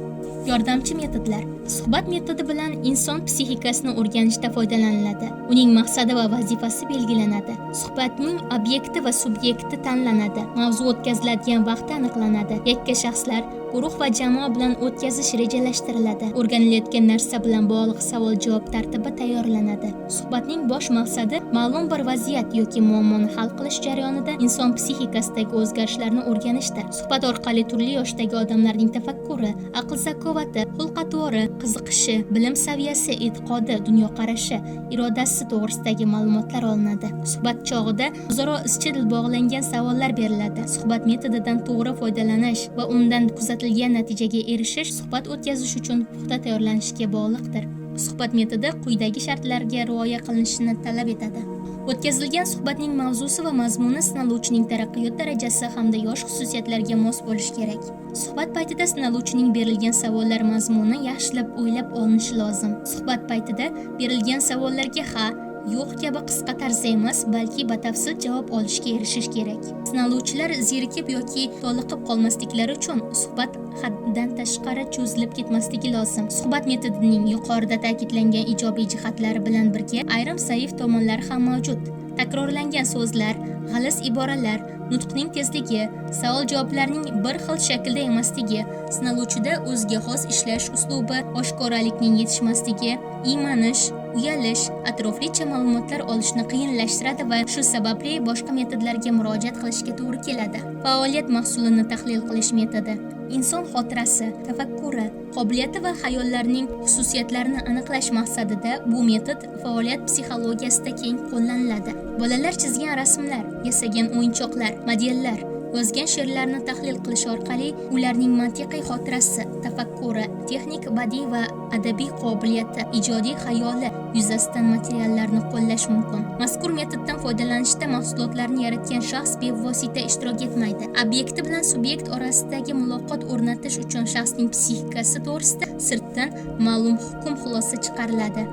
Yordamchi metodlar. Suhbat metodi bilan inson psixikasini o'rganishda foydalaniladi. Uning maqsadi va vazifasi belgilanadi. Suhbatning obyekti va subyekti tanlanadi. Mavzu o'tkaziladigan vaqt aniqlanadi. Yakka shaxslar, guruh va jamoa bilan o'tkazish rejalashtiriladi. O'rganilayotgan narsa bilan bog'liq savol-javob tartibi tayyorlanadi. Suhbatning bosh maqsadi ma'lum bir vaziyat yoki muammoni hal qilish jarayonida inson psixikasidagi o'zgarishlarni o'rganishdir. Suhbat orqali turli yoshdagi odamlarning tafakkuri, aql zakovati, xulq-atvori, qiziqishi, bilim saviyasi, e'tiqodi, dunyoqarashi, irodasi to'g'risidagi ma'lumotlar olinadi. Suhbat chog'ida o'zaro izchil bog'langan savollar beriladi. Suhbat metodidan to'g'ri foydalanish va undan kuzatilgan natijaga erishish suhbat o'tkazish uchun puxta tayyorlanishga bog'liqdir. Suhbat metodi quyidagi shartlarga rioya qilinishini talab etadi. O'tkazilgan suhbatning mavzusi va mazmuni sinaluvchining taraqqiyot darajasi hamda yosh xususiyatlarga mos bo'lishi kerak. Suhbat paytida sinaluvchining berilgan savollar mazmuni yaxshilab o'ylab olinishi lozim. Suhbat paytida berilgan savollarga ha, yo'q kabi qisqa tarzda emas, balki batafsil javob olishga erishish kerak. Sinaluvchilar zerikib yoki toliqib qolmasliklari uchun suhbat haddan tashqari cho'zilib ketmasligi lozim. Suhbat metodining yuqorida ta'kidlangan ijobiy jihatlari bilan birga ayrim zaif tomonlari ham mavjud. takrorlangan so'zlar, g'aliz iboralar, nutqning tezligi, savol-javoblarning bir xil shaklda emasligi, sinaluvchida o'ziga xos ishlash uslubi, oshkoralikning yetishmasligi, iymanish, uyalish, atroflicha ma'lumotlar olishni qiyinlashtiradi va shu sababli boshqa metodlarga murojaat qilishga to'g'ri keladi. Faoliyat mahsulini tahlil qilish metodi. Inson xotirasi, tafakkuri, qobiliyati va xayollarining xususiyatlarini aniqlash maqsadida bu metod faoliyat psixologiyasida keng qo'llaniladi. Bolalar chizgan rasmlar, yasagan o'yinchoqlar, modellar, yozgan she'rlarni tahlil qilish orqali ularning mantiqiy xotirasi, tafakkuri, texnik badiiy va adabiy qobiliyati, ijodiy xayoli yuzasidan materiallarni qo'llash mumkin. Mazkur metoddan foydalanishda mahsulotlarni yaratgan shaxs bevosita ishtirok etmaydi. Obyekti bilan subyekt orasidagi muloqot o'rnatish uchun shaxsning psixikasi to'g'risida sirtdan ma'lum hukm xulosa chiqariladi.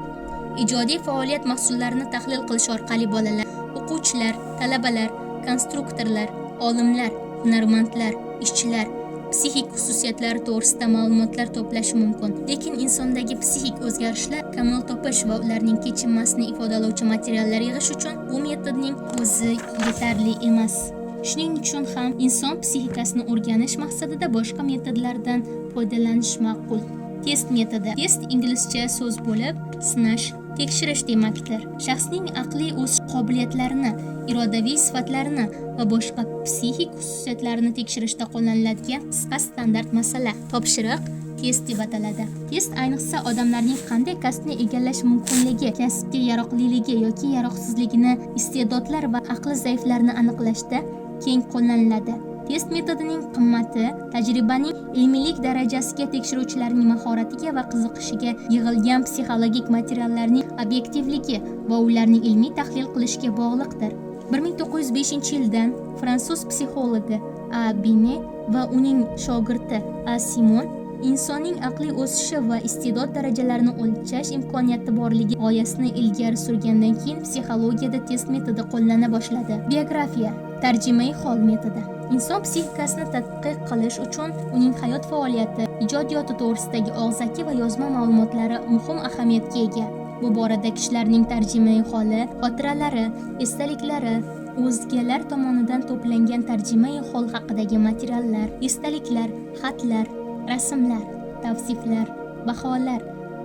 Ijodiy faoliyat mahsullarini tahlil qilish orqali bolalar, o'quvchilar, talabalar, konstruktorlar, olimlar, hunarmandlar, ishchilar psixik xususiyatlari to'g'risida ma'lumotlar to'plashi mumkin. Lekin insondagi psixik o'zgarishlar kamol topish va ularning kechinmasini ifodalovchi materiallar yig'ish uchun bu metodning o'zi yetarli emas. Shuning uchun ham inson psixikasini o'rganish maqsadida boshqa metodlardan foydalanish ma'qul. Test metodi. Test inglizcha so'z bo'lib, sinash, tekshirish demakdir. Shaxsning aqliy o'sish qobiliyatlarini, irodaviy sifatlarini va boshqa psixik xususiyatlarini tekshirishda qo'llaniladigan qisqa standart masala. Topshiriq test deb ataladi. Test ayniqsa odamlarning qanday kasbni egallash mumkinligi, kasbga yaroqliligi yoki yaroqsizligini, iste'dodlar va aqli zaiflarini aniqlashda keng qo'llaniladi. Test metodining qimmati tajribaning ilmiylik darajasiga, tekshiruvchilarning mahoratiga va qiziqishiga, yig'ilgan psixologik materiallarning obyektivligi va ularni ilmiy tahlil qilishga bog'liqdir. 1905-yildan fransuz psixologi A. Binet va uning shogirdi A. Simon insonning aqliy o'sishi va iste'dod darajalarini o'lchash imkoniyati borligi g'oyasini ilgari surgandan keyin psixologiyada test metodi qo'llana boshladi. Biografiya, tarjimai hol metodi. Inson psixikasini tadqiq qilish uchun uning hayot faoliyati, ijodiyoti to'g'risidagi og'zaki va yozma ma'lumotlari muhim ahamiyatga ega. Bu borada kishilarning tarjimai holi, xotiralari, esdaliklari, o'zgalar tomonidan to'plangan tarjimai hol haqidagi materiallar, esdaliklar, xatlar, rasmlar, tavsiflar, baholar,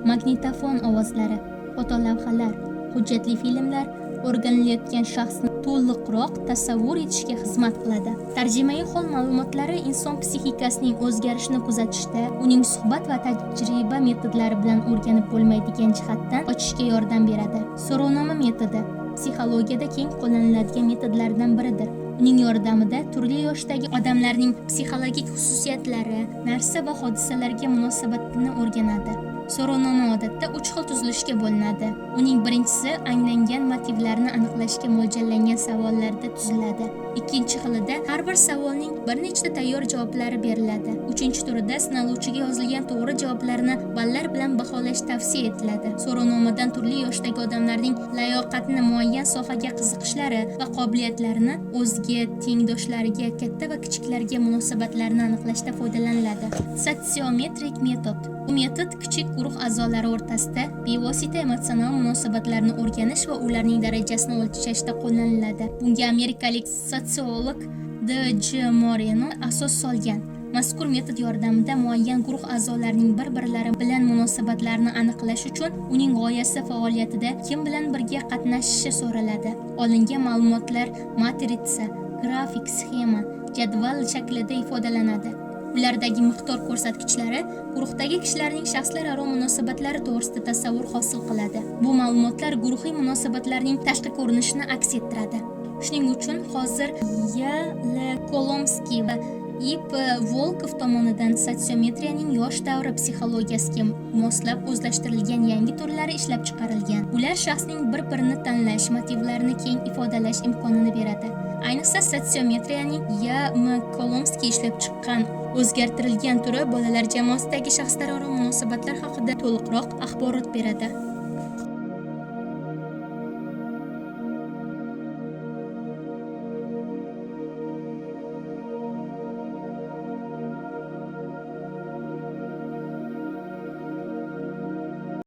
magnitofon ovozlari, fotolavhalar, hujjatli filmlar o'rganilayotgan shaxsni to'liqroq tasavvur etishga xizmat qiladi. Tarjimai hol ma'lumotlari inson psixikasining o'zgarishini kuzatishda, uning suhbat va tajriba metodlari bilan o'rganib bo'lmaydigan jihatdan ochishga yordam beradi. So'rovnoma metodi psixologiyada keng qo'llaniladigan metodlardan biridir. Uning yordamida turli yoshdagi odamlarning psixologik xususiyatlari, narsa va hodisalarga munosabatini o'rganadi. So'rovnoma odatda 3 xil tuzilishga bo'linadi. Uning birinchisi anglangan motivlarni aniqlashga mo'ljallangan savollarda tuziladi. Ikkinchi xilida har bir savolning bir nechta tayyor javoblari beriladi. Uchinchi turida sinaluvchiga yozilgan to'g'ri javoblarni ballar bilan baholash tavsiya etiladi. So'rovnomadan turli yoshdagi odamlarning layoqatini, muayyan sohaga qiziqishlari va qobiliyatlarini, o'ziga, tengdoshlariga, katta va kichiklarga munosabatlarini aniqlashda foydalaniladi. Sotsiometrik metod. Bu metod kichik guruh a'zolari o'rtasida bevosita emotsional munosabatlarni o'rganish va ularning darajasini o'lchashda qo'llaniladi. Bunga amerikalik sotsiolog D.J. Moreno asos solgan. Mazkur metod yordamida muayyan guruh a'zolarining bir-birlari bilan munosabatlarini aniqlash uchun uning g'oyasi faoliyatida kim bilan birga qatnashishi so'raladi. Olingan ma'lumotlar matritsa, grafik, sxema, jadval shaklida ifodalanadi. Ulardagi miqdor ko'rsatkichlari guruhdagi kishilarning shaxslararo munosabatlari to'g'risida tasavvur hosil qiladi. Bu ma'lumotlar guruhiy munosabatlarning tashqi ko'rinishini aks ettiradi. Shuning uchun hozir Y.L. Kolomskiy va I.P. Volkov tomonidan sotsiometriyaning yosh davri psixologiyasiga moslab o'zlashtirilgan yangi turlari ishlab chiqarilgan. Ular shaxsning bir-birini tanlash, motivlarini keng ifodalash imkonini beradi. Ayniqsa sotsiometriyaning Y.M. Kolomskiy ishlab chiqqan o'zgartirilgan turi bolalar jamoasidagi shaxslararo munosabatlar haqida to'liqroq axborot beradi.